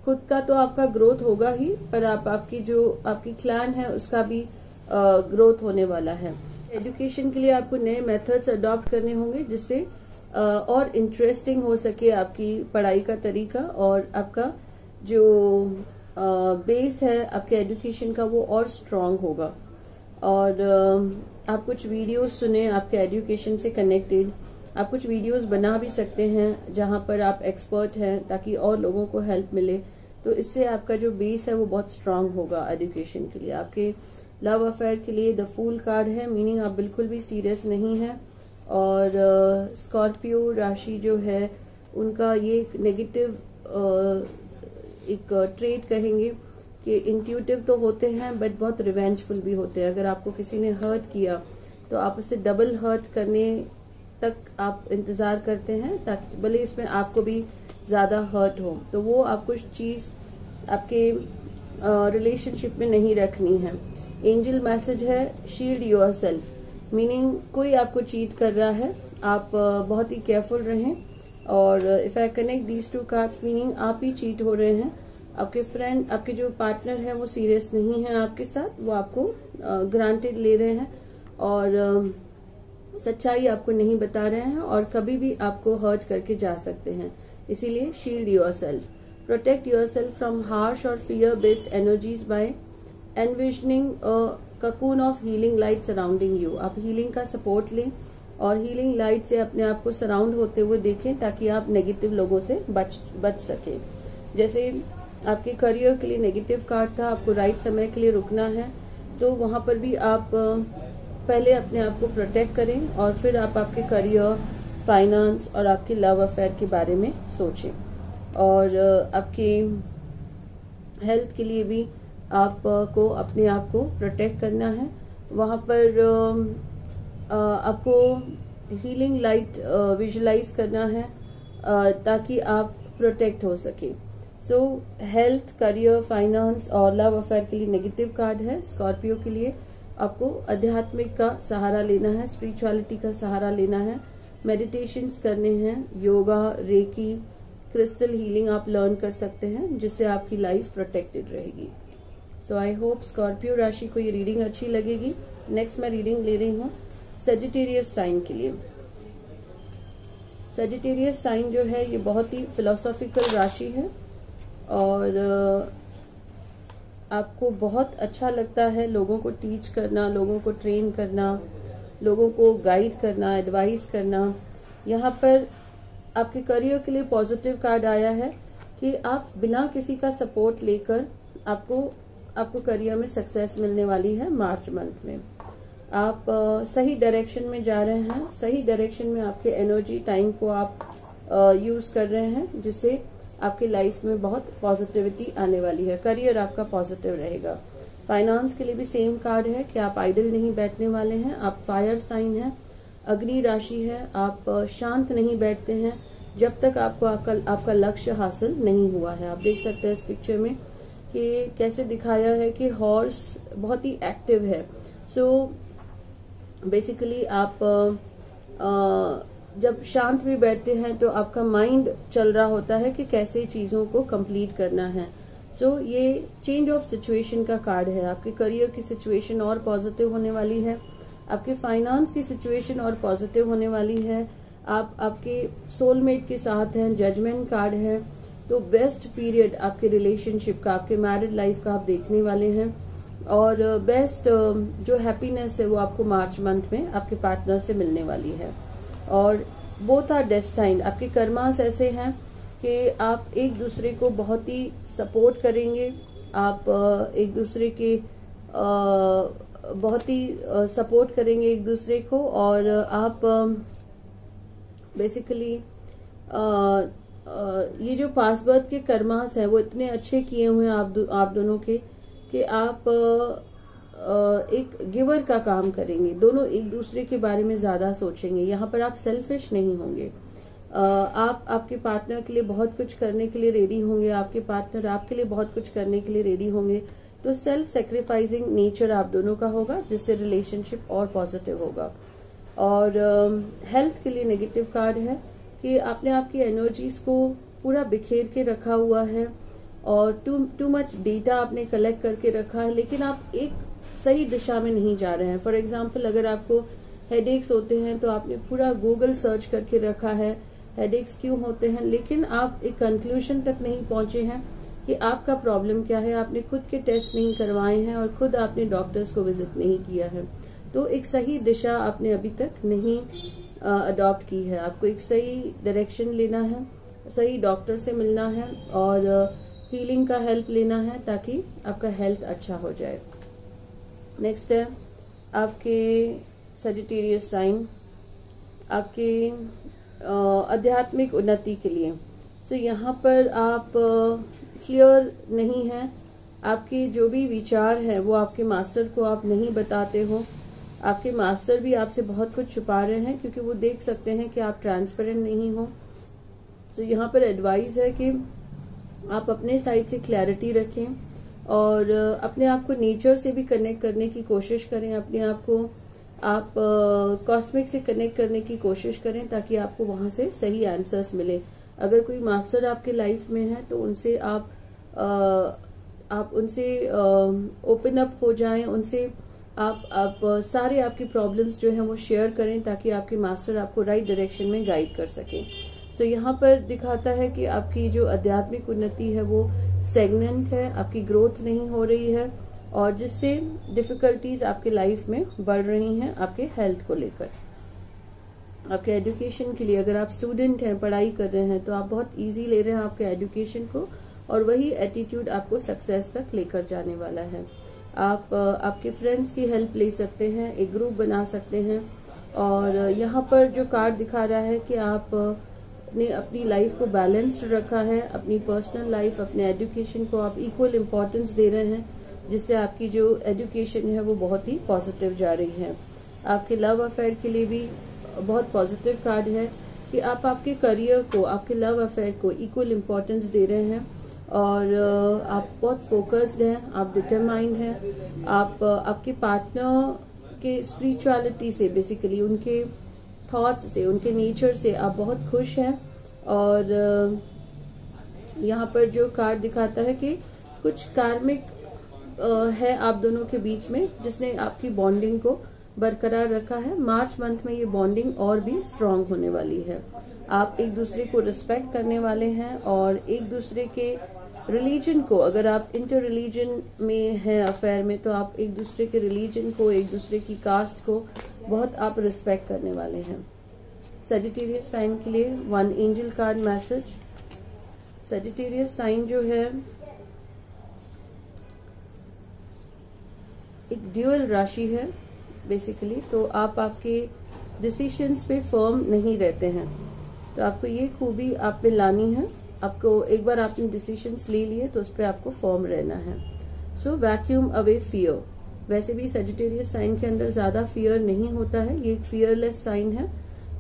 खुद का तो आपका ग्रोथ होगा ही, पर आपकी जो आपकी क्लैन है उसका भी ग्रोथ होने वाला है। एजुकेशन के लिए आपको नए मेथड्स अडॉप्ट करने होंगे जिससे और इंटरेस्टिंग हो सके आपकी पढ़ाई का तरीका, और आपका जो बेस है आपके एजुकेशन का वो और स्ट्रांग होगा। और आप कुछ वीडियोस सुने आपके एजुकेशन से कनेक्टेड, आप कुछ वीडियोस बना भी सकते हैं जहां पर आप एक्सपर्ट हैं, ताकि और लोगों को हेल्प मिले। तो इससे आपका जो बेस है वो बहुत स्ट्रांग होगा एजुकेशन के लिए। आपके लव अफेयर के लिए द फूल कार्ड है, मीनिंग आप बिल्कुल भी सीरियस नहीं है। और स्कॉर्पियो राशि जो है उनका ये नेगेटिव एक ट्रेट कहेंगे कि इंट्यूटिव तो होते हैं बट बहुत रिवेंजफुल भी होते हैं। अगर आपको किसी ने हर्ट किया तो आप उसे डबल हर्ट करने तक आप इंतजार करते हैं, ताकि भले इसमें आपको भी ज्यादा हर्ट हो, तो वो आपको चीज आपके रिलेशनशिप में नहीं रखनी है। एंजल मैसेज है शील्ड योर सेल्फ, मीनिंग कोई आपको चीट कर रहा है, आप बहुत ही केयरफुल रहें। और if I connect these two cards, meaning आप ही चीट हो रहे हैं, आपके फ्रेंड, आपके जो पार्टनर है वो सीरियस नहीं है आपके साथ, वो आपको ग्रांटेड ले रहे हैं और सच्चाई आपको नहीं बता रहे हैं और कभी भी आपको हर्ट करके जा सकते हैं। इसीलिए shield yourself, protect yourself from harsh और fear based energies by envisioning a cocoon of healing light surrounding you. आप हीलिंग का सपोर्ट लें और हीलिंग लाइट से अपने आप को सराउंड होते हुए देखें, ताकि आप नेगेटिव लोगों से बच सके। जैसे आपके करियर के लिए नेगेटिव कार्ड था, आपको राइट समय के लिए रुकना है, तो वहां पर भी आप पहले अपने आप को प्रोटेक्ट करें और फिर आप आपके करियर, फाइनेंस और आपके लव अफेयर के बारे में सोचें। और आपकी हेल्थ के लिए भी आपको अपने आप को प्रोटेक्ट करना है। वहां पर आपको हीलिंग लाइट विजुलाइज करना है ताकि आप प्रोटेक्ट हो सके। सो हेल्थ, करियर, फाइनेंस और लव अफेयर के लिए नेगेटिव कार्ड है। स्कॉर्पियो के लिए आपको आध्यात्मिक का सहारा लेना है, स्पिरिचुअलिटी का सहारा लेना है, मेडिटेशंस करने हैं, योगा, रेकी, क्रिस्टल हीलिंग आप लर्न कर सकते हैं, जिससे आपकी लाइफ प्रोटेक्टेड रहेगी। सो आई होप स्कॉर्पियो राशि को ये रीडिंग अच्छी लगेगी। नेक्स्ट मैं रीडिंग ले रही हूँ सेजिटेरियस साइन के लिए। सेजिटेरियस साइन जो है ये बहुत ही फिलोसॉफिकल राशि है और आपको बहुत अच्छा लगता है लोगों को टीच करना, लोगों को ट्रेन करना, लोगों को गाइड करना, एडवाइस करना। यहाँ पर आपके करियर के लिए पॉजिटिव कार्ड आया है कि आप बिना किसी का सपोर्ट लेकर आपको करियर में सक्सेस मिलने वाली है। मार्च मंथ में आप सही डायरेक्शन में जा रहे हैं, सही डायरेक्शन में आपके एनर्जी टाइम को आप यूज कर रहे हैं, जिससे आपकी लाइफ में बहुत पॉजिटिविटी आने वाली है। करियर आपका पॉजिटिव रहेगा। फाइनेंस के लिए भी सेम कार्ड है कि आप आइडल नहीं बैठने वाले हैं। आप फायर साइन है, अग्नि राशि है, आप शांत नहीं बैठते हैं जब तक आपको आपका लक्ष्य हासिल नहीं हुआ है। आप देख सकते हैं इस पिक्चर में कि कैसे दिखाया है कि हॉर्स बहुत ही एक्टिव है। सो बेसिकली आप जब शांत भी बैठते हैं तो आपका माइंड चल रहा होता है कि कैसे चीजों को कंप्लीट करना है। सो ये चेंज ऑफ सिचुएशन का कार्ड है। आपके करियर की सिचुएशन और पॉजिटिव होने वाली है, आपके फाइनेंस की सिचुएशन और पॉजिटिव होने वाली है। आप आपके सोलमेट के साथ हैं, जजमेंट कार्ड है। तो बेस्ट पीरियड आपके रिलेशनशिप का, आपके मैरिड लाइफ का आप देखने वाले हैं और बेस्ट जो हैप्पीनेस है वो आपको मार्च मंथ में आपके पार्टनर से मिलने वाली है। और बोथ आर डेस्टाइन्ड, आपके कर्मास ऐसे हैं कि आप एक दूसरे को बहुत ही सपोर्ट करेंगे, आप एक दूसरे के बहुत ही सपोर्ट करेंगे एक दूसरे को और आप बेसिकली ये जो पास बर्थ के कर्मास हैं वो इतने अच्छे किए हुए हैं आप दोनों के कि आप एक गिवर का काम करेंगे। दोनों एक दूसरे के बारे में ज्यादा सोचेंगे। यहाँ पर आप सेल्फिश नहीं होंगे। आप आपके पार्टनर के लिए बहुत कुछ करने के लिए रेडी होंगे, आपके पार्टनर आपके लिए बहुत कुछ करने के लिए रेडी होंगे। तो सेल्फ सेक्रीफाइसिंग नेचर आप दोनों का होगा, जिससे रिलेशनशिप और पॉजिटिव होगा। और हेल्थ के लिए नेगेटिव कार्ड है कि आपने आपकी एनर्जीज को पूरा बिखेर के रखा हुआ है और टू मच डेटा आपने कलेक्ट करके रखा है, लेकिन आप एक सही दिशा में नहीं जा रहे हैं। फॉर एग्जाम्पल, अगर आपको हेडेक्स होते हैं तो आपने पूरा गूगल सर्च करके रखा है हेडेक्स क्यों होते हैं, लेकिन आप एक कंक्लूजन तक नहीं पहुंचे हैं कि आपका प्रॉब्लम क्या है। आपने खुद के टेस्ट नहीं करवाए हैं और खुद आपने डॉक्टर्स को विजिट नहीं किया है। तो एक सही दिशा आपने अभी तक नहीं अडॉप्ट की है। आपको एक सही डायरेक्शन लेना है, सही डॉक्टर से मिलना है और हीलिंग का हेल्प लेना है ताकि आपका हेल्थ अच्छा हो जाए। नेक्स्ट है आपके सजिटेरियस साइन, आपके आध्यात्मिक उन्नति के लिए। सो यहाँ पर आप क्लियर नहीं हैं, आपके जो भी विचार हैं वो आपके मास्टर को आप नहीं बताते हो आपके मास्टर भी आपसे बहुत कुछ छुपा रहे हैं, क्योंकि वो देख सकते हैं कि आप ट्रांसपेरेंट नहीं हो। तो यहाँ पर एडवाइस है कि आप अपने साइड से क्लैरिटी रखें और अपने आप को नेचर से भी कनेक्ट करने की कोशिश करें, अपने आप को आप कॉस्मिक से कनेक्ट करने की कोशिश करें, ताकि आपको वहां से सही आंसर्स मिले। अगर कोई मास्टर आपके लाइफ में है तो उनसे आप उनसे ओपन अप हो जाएं, उनसे आप सारे आपकी प्रॉब्लम्स जो हैं वो शेयर करें, ताकि आपके मास्टर आपको राइट डायरेक्शन में गाइड कर सकें। तो यहाँ पर दिखाता है कि आपकी जो आध्यात्मिक उन्नति है वो स्टेगनेंट है, आपकी ग्रोथ नहीं हो रही है, और जिससे डिफिकल्टीज आपके लाइफ में बढ़ रही हैं आपके हेल्थ को लेकर। आपके एजुकेशन के लिए, अगर आप स्टूडेंट हैं, पढ़ाई कर रहे हैं, तो आप बहुत इजी ले रहे हैं आपके एजुकेशन को, और वही एटीट्यूड आपको सक्सेस तक लेकर जाने वाला है। आप आपके फ्रेंड्स की हेल्प ले सकते हैं, एक ग्रुप बना सकते हैं। और यहाँ पर जो कार्ड दिखा रहा है कि आप ने अपनी लाइफ को बैलेंस्ड रखा है, अपनी पर्सनल लाइफ, अपने एजुकेशन को आप इक्वल इम्पोर्टेंस दे रहे हैं, जिससे आपकी जो एजुकेशन है वो बहुत ही पॉजिटिव जा रही है। आपके लव अफेयर के लिए भी बहुत पॉजिटिव कार्ड है कि आप आपके करियर को, आपके लव अफेयर को इक्वल इम्पोर्टेंस दे रहे हैं, और आप बहुत फोकस्ड हैं, आप डिटरमाइंड हैं, आप आपके पार्टनर के स्पिरिचुअलिटी से, बेसिकली उनके थॉट्स से, उनके नेचर से आप बहुत खुश हैं। और यहाँ पर जो कार्ड दिखाता है कि कुछ कार्मिक है आप दोनों के बीच में, जिसने आपकी बॉन्डिंग को बरकरार रखा है। मार्च मंथ में ये बॉन्डिंग और भी स्ट्रांग होने वाली है। आप एक दूसरे को रिस्पेक्ट करने वाले हैं, और एक दूसरे के रिलीजन को, अगर आप इंटर रिलीजन में हैं अफेयर में, तो आप एक दूसरे के रिलीजन को, एक दूसरे की कास्ट को बहुत आप रिस्पेक्ट करने वाले हैं। सजिटेरियस साइन के लिए 1 angel card message. Sagittarius sign जो है एक ड्यूअल राशि है बेसिकली, तो आप आपके डिसीजंस पे फर्म नहीं रहते हैं, तो आपको ये खूबी आप पे लानी है। आपको एक बार आपने डिसीजंस ले लिए तो उस पर आपको फर्म रहना है। सो वैक्यूम अवे फियर। वैसे भी सजिटेरियस साइन के अंदर ज्यादा फियर नहीं होता है, ये एक फियरलेस साइन है।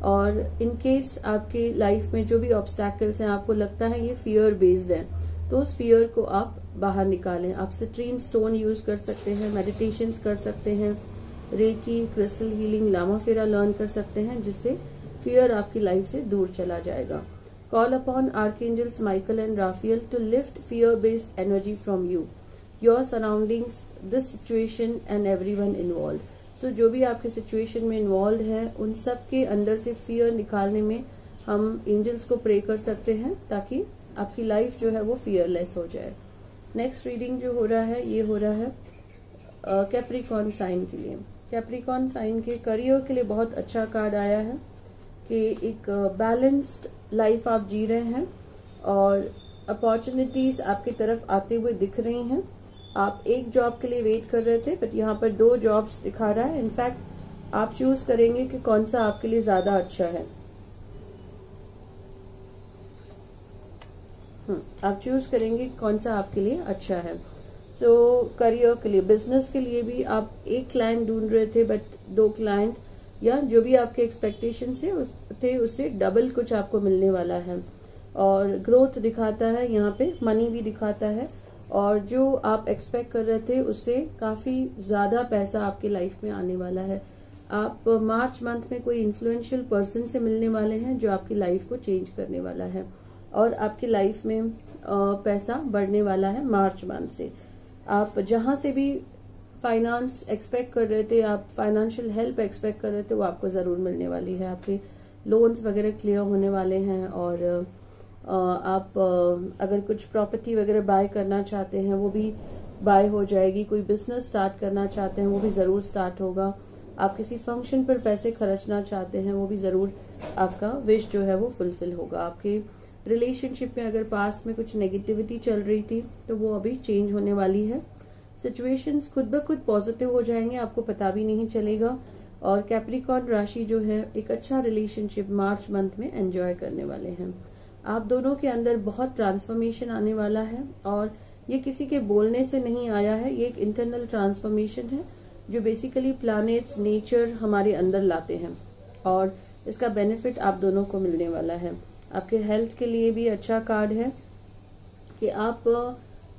और इन केस आपके लाइफ में जो भी ऑब्स्टैकल्स हैं, आपको लगता है ये फियर बेस्ड है, तो उस फियर को आप बाहर निकालें। आप सिट्रीन स्टोन यूज कर सकते हैं, मेडिटेशंस कर सकते हैं, रेकी, क्रिस्टल हीलिंग, लामा फेरा लर्न कर सकते हैं, जिससे फियर आपकी लाइफ से दूर चला जाएगा। Call upon archangels Michael and Raphael to lift fear based energy from you, your surroundings, this situation and everyone involve. सो जो भी आपके सिचुएशन में इन्वॉल्व है, उन सब के अंदर से फियर निकालने में हम एंजल्स को प्रे कर सकते हैं, ताकि आपकी लाइफ जो है वो फियरलेस हो जाए। नेक्स्ट रीडिंग जो हो रहा है, ये हो रहा है कैप्रिकॉर्न साइन के लिए। कैप्रिकॉर्न साइन के करियर के लिए बहुत अच्छा कार्ड आया है कि एक बैलेंस्ड लाइफ आप जी रहे हैं, और अपॉर्चुनिटीज आपकी तरफ आते हुए दिख रही हैं। आप एक जॉब के लिए वेट कर रहे थे, बट यहाँ पर 2 जॉब्स दिखा रहा है। इनफैक्ट आप चूज करेंगे कि कौन सा आपके लिए ज्यादा अच्छा है। आप चूज करेंगे कौन सा आपके लिए अच्छा है। सो करियर के लिए, बिजनेस के लिए भी आप एक क्लाइंट ढूंढ रहे थे, बट 2 क्लाइंट, या जो भी आपके एक्सपेक्टेशन थे उससे डबल कुछ आपको मिलने वाला है। और ग्रोथ दिखाता है यहाँ पे, मनी भी दिखाता है, और जो आप एक्सपेक्ट कर रहे थे उससे काफी ज्यादा पैसा आपके लाइफ में आने वाला है। आप मार्च मंथ में कोई इन्फ्लुएंशियल पर्सन से मिलने वाले हैं, जो आपकी लाइफ को चेंज करने वाला है, और आपकी लाइफ में पैसा बढ़ने वाला है मार्च मंथ से। आप जहां से भी फाइनेंस एक्सपेक्ट कर रहे थे, आप फाइनेंशियल हेल्प एक्सपेक्ट कर रहे थे, वो आपको जरूर मिलने वाली है। आपके लोन्स वगैरह क्लियर होने वाले हैं, और आप अगर कुछ प्रॉपर्टी वगैरह बाय करना चाहते हैं वो भी बाय हो जाएगी। कोई बिजनेस स्टार्ट करना चाहते हैं वो भी जरूर स्टार्ट होगा। आप किसी फंक्शन पर पैसे खर्चना चाहते हैं वो भी जरूर आपका विश जो है वो फुलफिल होगा। आपके रिलेशनशिप में अगर पास्ट में कुछ नेगेटिविटी चल रही थी तो वो अभी चेंज होने वाली है। सिचुएशंस खुद ब खुद पॉजिटिव हो जाएंगे, आपको पता भी नहीं चलेगा। और कैप्रिकॉर्न राशि जो है एक अच्छा रिलेशनशिप मार्च मंथ में एंजॉय करने वाले हैं। आप दोनों के अंदर बहुत ट्रांसफॉर्मेशन आने वाला है, और ये किसी के बोलने से नहीं आया है, ये एक इंटरनल ट्रांसफॉर्मेशन है जो बेसिकली प्लैनेट्स नेचर हमारे अंदर लाते हैं, और इसका बेनिफिट आप दोनों को मिलने वाला है। आपके हेल्थ के लिए भी अच्छा कार्ड है कि आप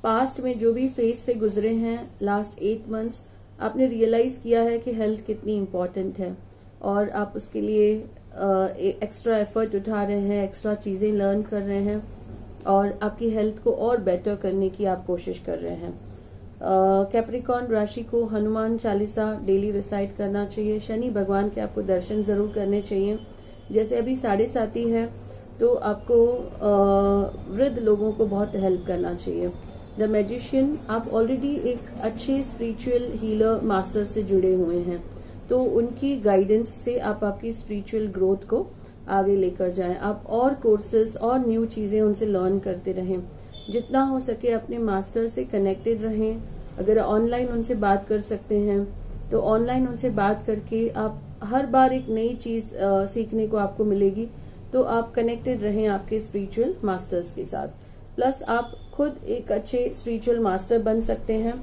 पास्ट में जो भी फेज से गुजरे हैं लास्ट 8 मंथ्स, आपने रियलाइज किया है कि हेल्थ कितनी इम्पोर्टेंट है, और आप उसके लिए एक्स्ट्रा एफर्ट उठा रहे हैं, एक्स्ट्रा चीजें लर्न कर रहे हैं, और आपकी हेल्थ को और बेटर करने की आप कोशिश कर रहे हैं। कैप्रिकॉर्न राशि को हनुमान चालीसा डेली रिसाइट करना चाहिए। शनि भगवान के आपको दर्शन जरूर करने चाहिए। जैसे अभी 7:30 है, तो आपको वृद्ध लोगों को बहुत हेल्प करना चाहिए। द मैजिशियन, आप ऑलरेडी एक अच्छे स्पिरिचुअल हीलर मास्टर से जुड़े हुए हैं, तो उनकी गाइडेंस से आप आपकी स्पिरिचुअल ग्रोथ को आगे लेकर जाएं। आप और कोर्सेज और न्यू चीजें उनसे लर्न करते रहें। जितना हो सके अपने मास्टर से कनेक्टेड रहें। अगर ऑनलाइन उनसे बात कर सकते हैं तो ऑनलाइन उनसे बात करके आप हर बार एक नई चीज सीखने को आपको मिलेगी। तो आप कनेक्टेड रहें आपके स्पिरिचुअल मास्टर्स के साथ। प्लस आप खुद एक अच्छे स्पिरिचुअल मास्टर बन सकते हैं,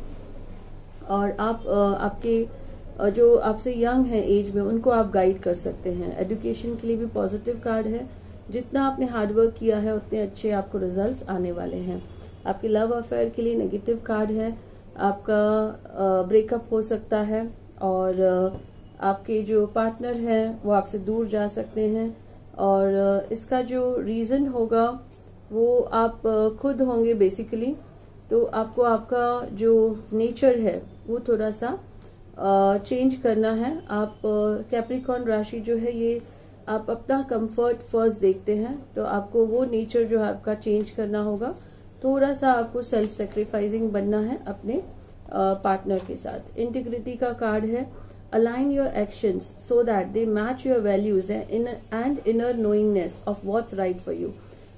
और आप आपके जो आपसे यंग है एज में, उनको आप गाइड कर सकते हैं। एजुकेशन के लिए भी पॉजिटिव कार्ड है। जितना आपने हार्डवर्क किया है उतने अच्छे आपको रिजल्ट्स आने वाले हैं। आपके लव अफेयर के लिए नेगेटिव कार्ड है। आपका ब्रेकअप हो सकता है, और आपके जो पार्टनर हैं वो आपसे दूर जा सकते हैं, और इसका जो रीजन होगा वो आप खुद होंगे बेसिकली। तो आपको आपका जो नेचर है वो थोड़ा सा चेंज करना है। आप कैप्रिकॉर्न राशि जो है, ये आप अपना कंफर्ट फर्स्ट देखते हैं, तो आपको वो नेचर जो है आपका चेंज करना होगा। थोड़ा सा आपको सेल्फ सेक्रीफाइसिंग बनना है अपने पार्टनर के साथ। इंटीग्रिटी का कार्ड है। Align your actions so that they match your values and inner knowingness of what's right for you.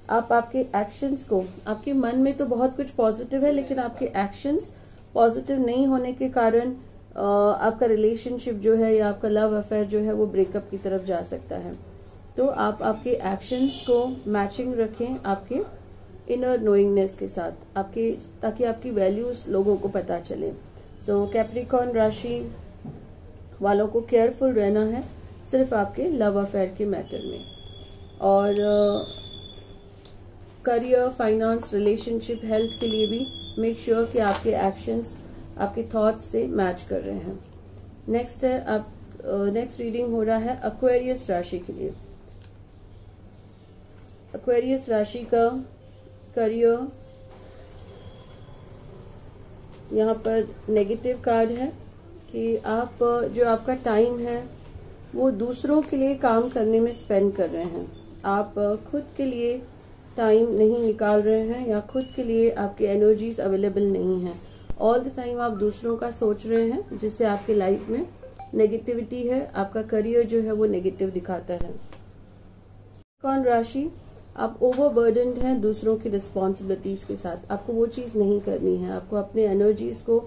आप आपके एक्शंस को, आपके मन में तो बहुत कुछ पॉजिटिव है, लेकिन आपके एक्शंस पॉजिटिव नहीं होने के कारण आपका रिलेशनशिप जो है या आपका लव अफेयर जो है वो ब्रेकअप की तरफ जा सकता है। तो आप आपके एक्शंस को मैचिंग रखें आपके इनर नोइंगनेस के साथ, आपके ताकि आपकी वैल्यूज लोगों को पता चले। सो कैप्रिकॉर्न राशि वालों को केयरफुल रहना है सिर्फ आपके लव अफेयर के मैटर में। और करियर, फाइनेंस, रिलेशनशिप, हेल्थ के लिए भी मेक श्योर कि आपके एक्शंस आपके थॉट्स से मैच कर रहे हैं। नेक्स्ट है नेक्स्ट रीडिंग हो रहा है एक्वेरियस राशि के लिए। एक्वेरियस राशि का करियर, यहाँ पर नेगेटिव कार्ड है कि आप जो आपका टाइम है वो दूसरों के लिए काम करने में स्पेंड कर रहे हैं। आप खुद के लिए टाइम नहीं निकाल रहे हैं, या खुद के लिए आपकी एनर्जीज अवेलेबल नहीं है। ऑल द टाइम आप दूसरों का सोच रहे हैं, जिससे आपके लाइफ में नेगेटिविटी है। आपका करियर जो है वो नेगेटिव दिखाता है। कौन राशि, आप ओवरबर्डन्ड हैं दूसरों की रिस्पॉन्सिबिलिटीज के साथ। आपको वो चीज नहीं करनी है। आपको अपने एनर्जीज को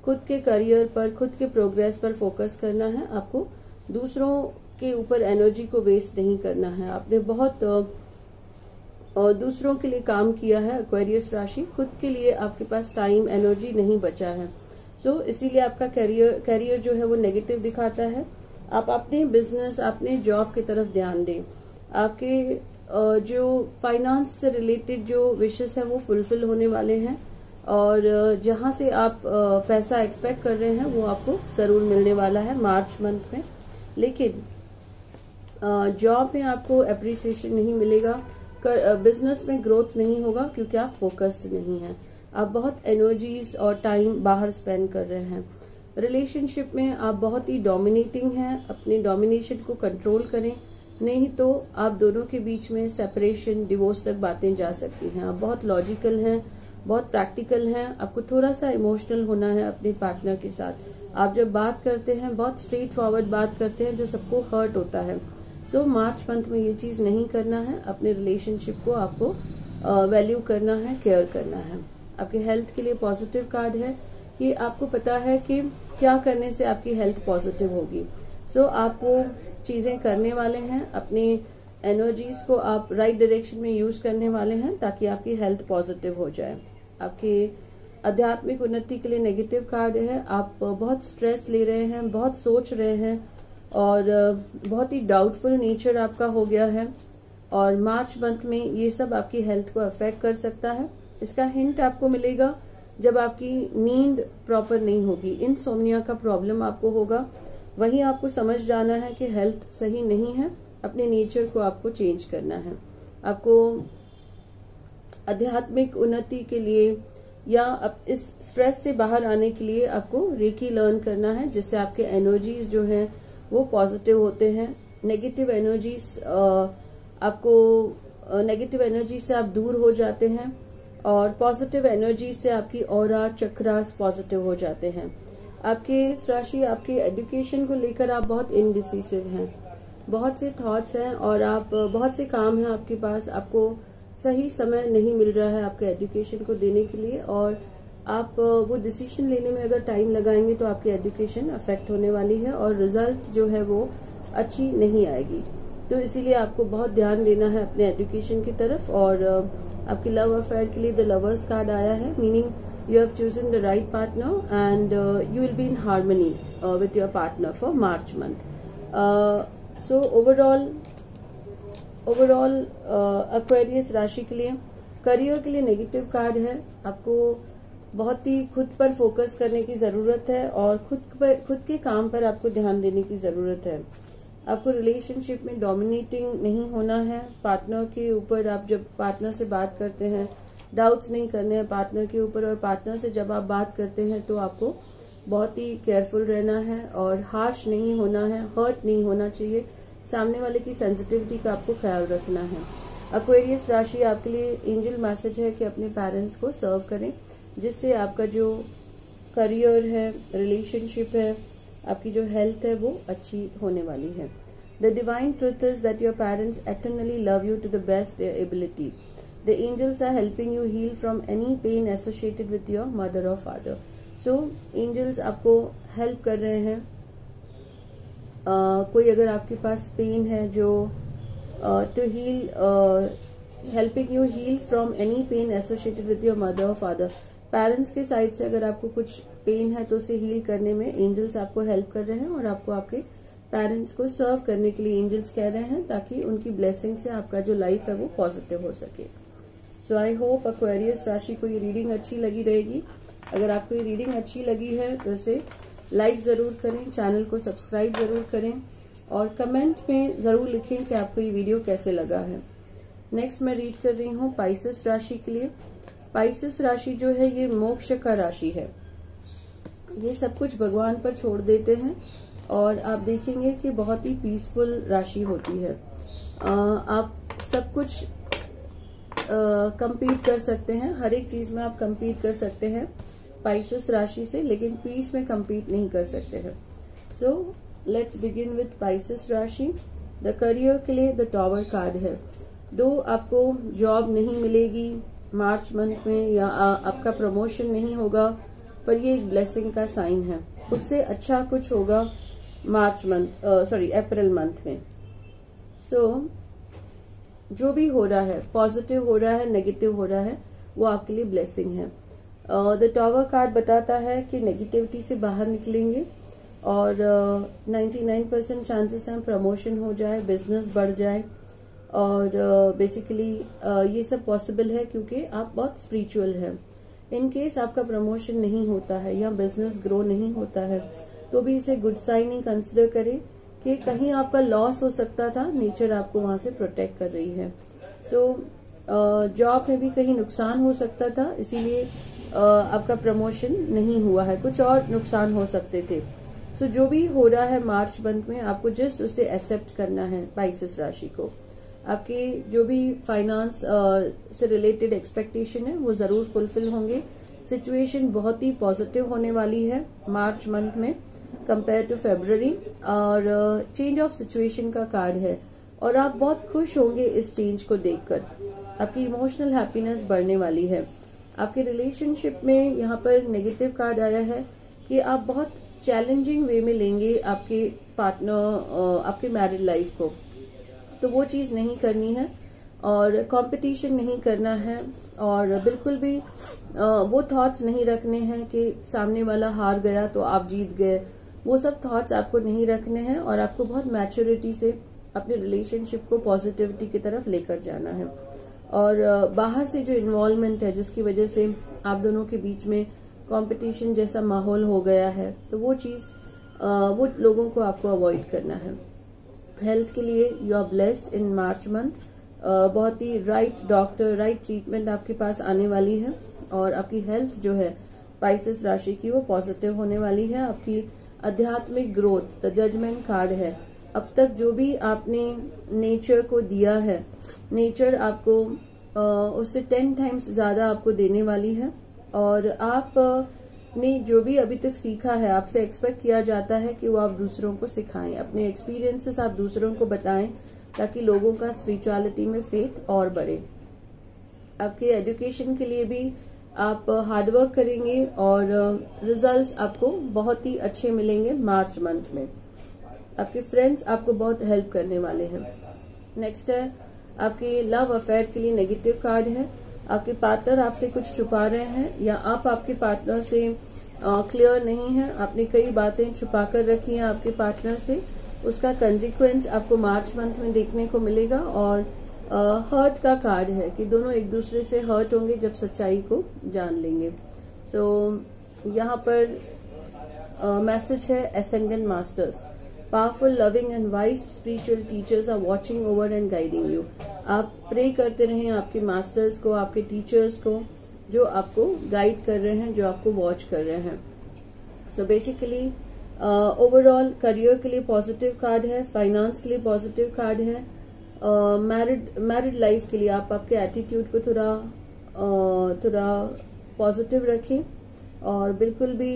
खुद के करियर पर, खुद के प्रोग्रेस पर फोकस करना है। आपको दूसरों के ऊपर एनर्जी को वेस्ट नहीं करना है। आपने बहुत दूसरों के लिए काम किया है एक्वेरियस राशि, खुद के लिए आपके पास टाइम, एनर्जी नहीं बचा है। सो इसीलिए आपका करियर जो है वो नेगेटिव दिखाता है। आप अपने बिजनेस, अपने जॉब की तरफ ध्यान दें। आपके जो फाइनेंस से रिलेटेड जो विशेस है वो फुलफिल होने वाले हैं, और जहां से आप पैसा एक्सपेक्ट कर रहे हैं वो आपको जरूर मिलने वाला है मार्च मंथ में। लेकिन जॉब में आपको एप्रिसिएशन नहीं मिलेगा, बिजनेस में ग्रोथ नहीं होगा, क्योंकि आप फोकस्ड नहीं हैं। आप बहुत एनर्जीज और टाइम बाहर स्पेंड कर रहे हैं। रिलेशनशिप में आप बहुत ही डोमिनेटिंग हैं, अपने डोमिनेशन को कंट्रोल करें, नहीं तो आप दोनों के बीच में सेपरेशन, डिवोर्स तक बातें जा सकती हैं। आप बहुत लॉजिकल हैं, बहुत प्रैक्टिकल हैं। आपको थोड़ा सा इमोशनल होना है अपने पार्टनर के साथ। आप जब बात करते हैं बहुत स्ट्रेट फॉरवर्ड बात करते हैं, जो सबको हर्ट होता है। सो मार्च मंथ में ये चीज नहीं करना है। अपने रिलेशनशिप को आपको वैल्यू करना है, केयर करना है। आपके हेल्थ के लिए पॉजिटिव कार्ड है कि आपको पता है कि क्या करने से आपकी हेल्थ पॉजिटिव होगी। सो आप वो चीजें करने वाले हैं, अपनी एनर्जीज को आप राइट डायरेक्शन में यूज करने वाले हैं, ताकि आपकी हेल्थ पॉजिटिव हो जाए। आपके आध्यात्मिक उन्नति के लिए नेगेटिव कार्ड है। आप बहुत स्ट्रेस ले रहे हैं, बहुत सोच रहे हैं और बहुत ही डाउटफुल नेचर आपका हो गया है और मार्च मंथ में ये सब आपकी हेल्थ को अफेक्ट कर सकता है। इसका हिंट आपको मिलेगा जब आपकी नींद प्रॉपर नहीं होगी, इनसोम्निया का प्रॉब्लम आपको होगा। वहीं आपको समझ जाना है कि हेल्थ सही नहीं है, अपने नेचर को आपको चेंज करना है। आपको आध्यात्मिक उन्नति के लिए या इस स्ट्रेस से बाहर आने के लिए आपको रेकी लर्न करना है, जिससे आपके एनर्जीज जो हैं वो पॉजिटिव होते हैं। नेगेटिव एनर्जीज नेगेटिव एनर्जी से आप दूर हो जाते हैं और पॉजिटिव एनर्जी से आपकी ऑरा चक्रास पॉजिटिव हो जाते हैं। आपके राशि आपके एजुकेशन को लेकर आप बहुत इनडिसिसिव हैं, बहुत से थॉट्स हैं और आप बहुत से काम हैं आपके पास, आपको सही समय नहीं मिल रहा है आपके एजुकेशन को देने के लिए और आप वो डिसीजन लेने में अगर टाइम लगाएंगे तो आपकी एजुकेशन अफेक्ट होने वाली है और रिजल्ट जो है वो अच्छी नहीं आएगी। तो इसीलिए आपको बहुत ध्यान देना है अपने एजुकेशन की तरफ। और आपकी लव अफेयर के लिए द लवर्स कार्ड आया है, meaning you have chosen the right partner and you will be in harmony with your partner for March month. So overall Aquarius राशि के लिए करियर के लिए नेगेटिव कार्ड है। आपको बहुत ही खुद पर फोकस करने की जरूरत है और खुद के काम पर आपको ध्यान देने की जरूरत है। आपको रिलेशनशिप में डोमिनेटिंग नहीं होना है पार्टनर के ऊपर। आप जब पार्टनर से बात करते हैं डाउट्स नहीं करने हैं पार्टनर के ऊपर, और पार्टनर से जब आप बात करते हैं तो आपको बहुत ही केयरफुल रहना है और हार्श नहीं होना है, हर्ट नहीं होना चाहिए। सामने वाले की सेंसिटिविटी का आपको ख्याल रखना है। एक्वेरियस राशि आपके लिए एंजल मैसेज है कि अपने पेरेंट्स को सर्व करें, जिससे आपका जो करियर है, रिलेशनशिप है, आपकी जो हेल्थ है वो अच्छी होने वाली है। The divine truth is that your parents eternally love you to the best their ability. The angels are helping you heal from any pain associated with your mother और फादर। सो एंजल्स आपको help कर रहे हैं। कोई अगर आपके पास pain है जो to heal, helping you heal from any pain associated with your mother और फादर। पेरेंट्स के साइड से अगर आपको कुछ पेन है तो उसे हील करने में एंजल्स आपको हेल्प कर रहे हैं और आपको आपके पेरेंट्स को सर्व करने के लिए एंजल्स कह रहे हैं, ताकि उनकी ब्लेसिंग से आपका जो लाइफ है वो पॉजिटिव हो सके। सो आई होप एक्वेरियस राशि को ये रीडिंग अच्छी लगी रहेगी। अगर आपको ये रीडिंग अच्छी लगी है तो इसे लाइक जरूर करें, चैनल को सब्सक्राइब जरूर करें और कमेंट में जरूर लिखें कि आपको ये वीडियो कैसे लगा है। नेक्स्ट मैं रीड कर रही हूँ पाइसेस राशि के लिए। पाइसेस राशि जो है ये मोक्ष का राशि है। ये सब कुछ भगवान पर छोड़ देते हैं और आप देखेंगे कि बहुत ही पीसफुल राशि होती है। आप सब कुछ कंपीट कर सकते हैं, हर एक चीज में आप कंपीट कर सकते हैं पाइसेस राशि से, लेकिन पीस में कंपीट नहीं कर सकते हैं। So let's begin with Pisces राशि। द करियर के लिए द टॉवर कार्ड है। दो आपको जॉब नहीं मिलेगी मार्च मंथ में या आपका प्रमोशन नहीं होगा, पर ये एक ब्लेसिंग का साइन है। उससे अच्छा कुछ होगा अप्रैल मंथ में। सो जो भी हो रहा है, पॉजिटिव हो रहा है, नेगेटिव हो रहा है, वो आपके लिए ब्लेसिंग है। द टॉवर कार्ड बताता है कि नेगेटिविटी से बाहर निकलेंगे और 99% चांसेस हैं प्रमोशन हो जाए, बिजनेस बढ़ जाए और बेसिकली ये सब पॉसिबल है क्योंकि आप बहुत स्पिरिचुअल हैं। इन केस आपका प्रमोशन नहीं होता है या बिजनेस ग्रो नहीं होता है तो भी इसे गुड साइन ही कंसिडर करें कि कहीं आपका लॉस हो सकता था, नेचर आपको वहां से प्रोटेक्ट कर रही है। सो जॉब में भी कहीं नुकसान हो सकता था, इसीलिए आपका प्रमोशन नहीं हुआ है, कुछ और नुकसान हो सकते थे। सो जो भी हो रहा है मार्च मंथ में आपको जस्ट उसे एक्सेप्ट करना है। पाइसेस राशि को आपके जो भी फाइनेंस से रिलेटेड एक्सपेक्टेशन है वो जरूर फुलफिल होंगे। सिचुएशन बहुत ही पॉजिटिव होने वाली है मार्च मंथ में कंपेयर टू फरवरी, और चेंज ऑफ सिचुएशन का कार्ड है और आप बहुत खुश होंगे इस चेंज को देखकर। आपकी इमोशनल हैप्पीनेस बढ़ने वाली है। आपके रिलेशनशिप में यहाँ पर नेगेटिव कार्ड आया है कि आप बहुत चैलेंजिंग वे में लेंगे आपके पार्टनर, आपके मैरिड लाइफ को, तो वो चीज नहीं करनी है और कंपटीशन नहीं करना है, और बिल्कुल भी वो थॉट्स नहीं रखने हैं कि सामने वाला हार गया तो आप जीत गए। वो सब थॉट्स आपको नहीं रखने हैं, और आपको बहुत मैच्योरिटी से अपने रिलेशनशिप को पॉजिटिविटी की तरफ लेकर जाना है। और बाहर से जो इन्वॉल्वमेंट है जिसकी वजह से आप दोनों के बीच में कंपटीशन जैसा माहौल हो गया है, तो वो चीज वो लोगों को आपको अवॉइड करना है। हेल्थ के लिए you are blessed in March month. बहुत ही राइट डॉक्टर, राइट ट्रीटमेंट आपके पास आने वाली है, और आपकी हेल्थ जो है पाइसेस राशि की वो पॉजिटिव होने वाली है। आपकी आध्यात्मिक ग्रोथ, द जजमेंट कार्ड है। अब तक जो भी आपने नेचर को दिया है, नेचर आपको उससे 10 टाइम्स ज्यादा आपको देने वाली है। और आप ने जो भी अभी तक सीखा है, आपसे एक्सपेक्ट किया जाता है कि वो आप दूसरों को सिखाएं, अपने एक्सपीरियंसेस आप दूसरों को बताएं, ताकि लोगों का स्पिरिचुअलिटी में फेथ और बढ़े। आपके एजुकेशन के लिए भी आप हार्डवर्क करेंगे, और रिजल्ट्स आपको बहुत ही अच्छे मिलेंगे मार्च मंथ में। आपके फ्रेंड्स आपको बहुत हेल्प करने वाले हैं। नेक्स्ट है आपके लव अफेयर के लिए नेगेटिव कार्ड है। आपके पार्टनर आपसे कुछ छुपा रहे हैं, या आप आपके पार्टनर से क्लियर नहीं है, आपने कई बातें छुपा कर रखी हैं आपके पार्टनर से। उसका कंसिक्वेंस आपको मार्च मंथ में देखने को मिलेगा। और हर्ट का कार्ड है कि दोनों एक दूसरे से हर्ट होंगे जब सच्चाई को जान लेंगे। सो यहाँ पर मैसेज है ascendant masters, powerful, loving and wise spiritual teachers are watching over and guiding you. आप प्रे करते रहें आपके मास्टर्स को, आपके टीचर्स को, जो आपको गाइड कर रहे हैं, जो आपको वॉच कर रहे हैं। सो बेसिकली ओवरऑल करियर के लिए पॉजिटिव कार्ड है, फाइनेंस के लिए पॉजिटिव कार्ड है, मैरिड लाइफ के लिए आप आपके एटीट्यूड को थोड़ा पॉजिटिव रखें, और बिल्कुल भी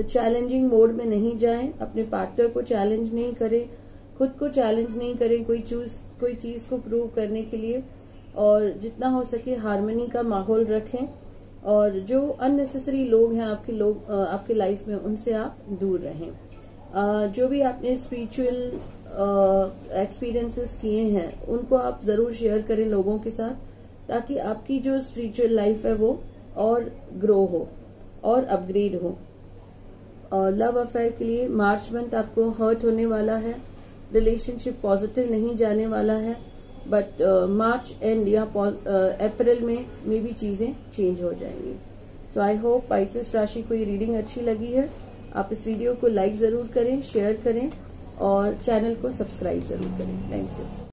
चैलेंजिंग मोड में नहीं जाएं, अपने पार्टनर को चैलेंज नहीं करें, खुद को चैलेंज नहीं करें कोई चीज को प्रूव करने के लिए, और जितना हो सके हार्मनी का माहौल रखें, और जो अननेसेसरी लोग हैं आपके लाइफ में, उनसे आप दूर रहें। जो भी आपने स्पिरिचुअल एक्सपीरियंसेस किए हैं उनको आप जरूर शेयर करें लोगों के साथ, ताकि आपकी जो स्पिरिचुअल लाइफ है वो और ग्रो हो और अपग्रेड हो। और लव अफेयर के लिए मार्च मंथ आपको हर्ट होने वाला है, रिलेशनशिप पॉजिटिव नहीं जाने वाला है, बट मार्च एंड या अप्रैल में भी चीजें चेंज हो जाएंगी। सो आई होप पाइसेस राशि को ये रीडिंग अच्छी लगी है। आप इस वीडियो को लाइक जरूर करें, शेयर करें, और चैनल को सब्सक्राइब जरूर करें। Thank you.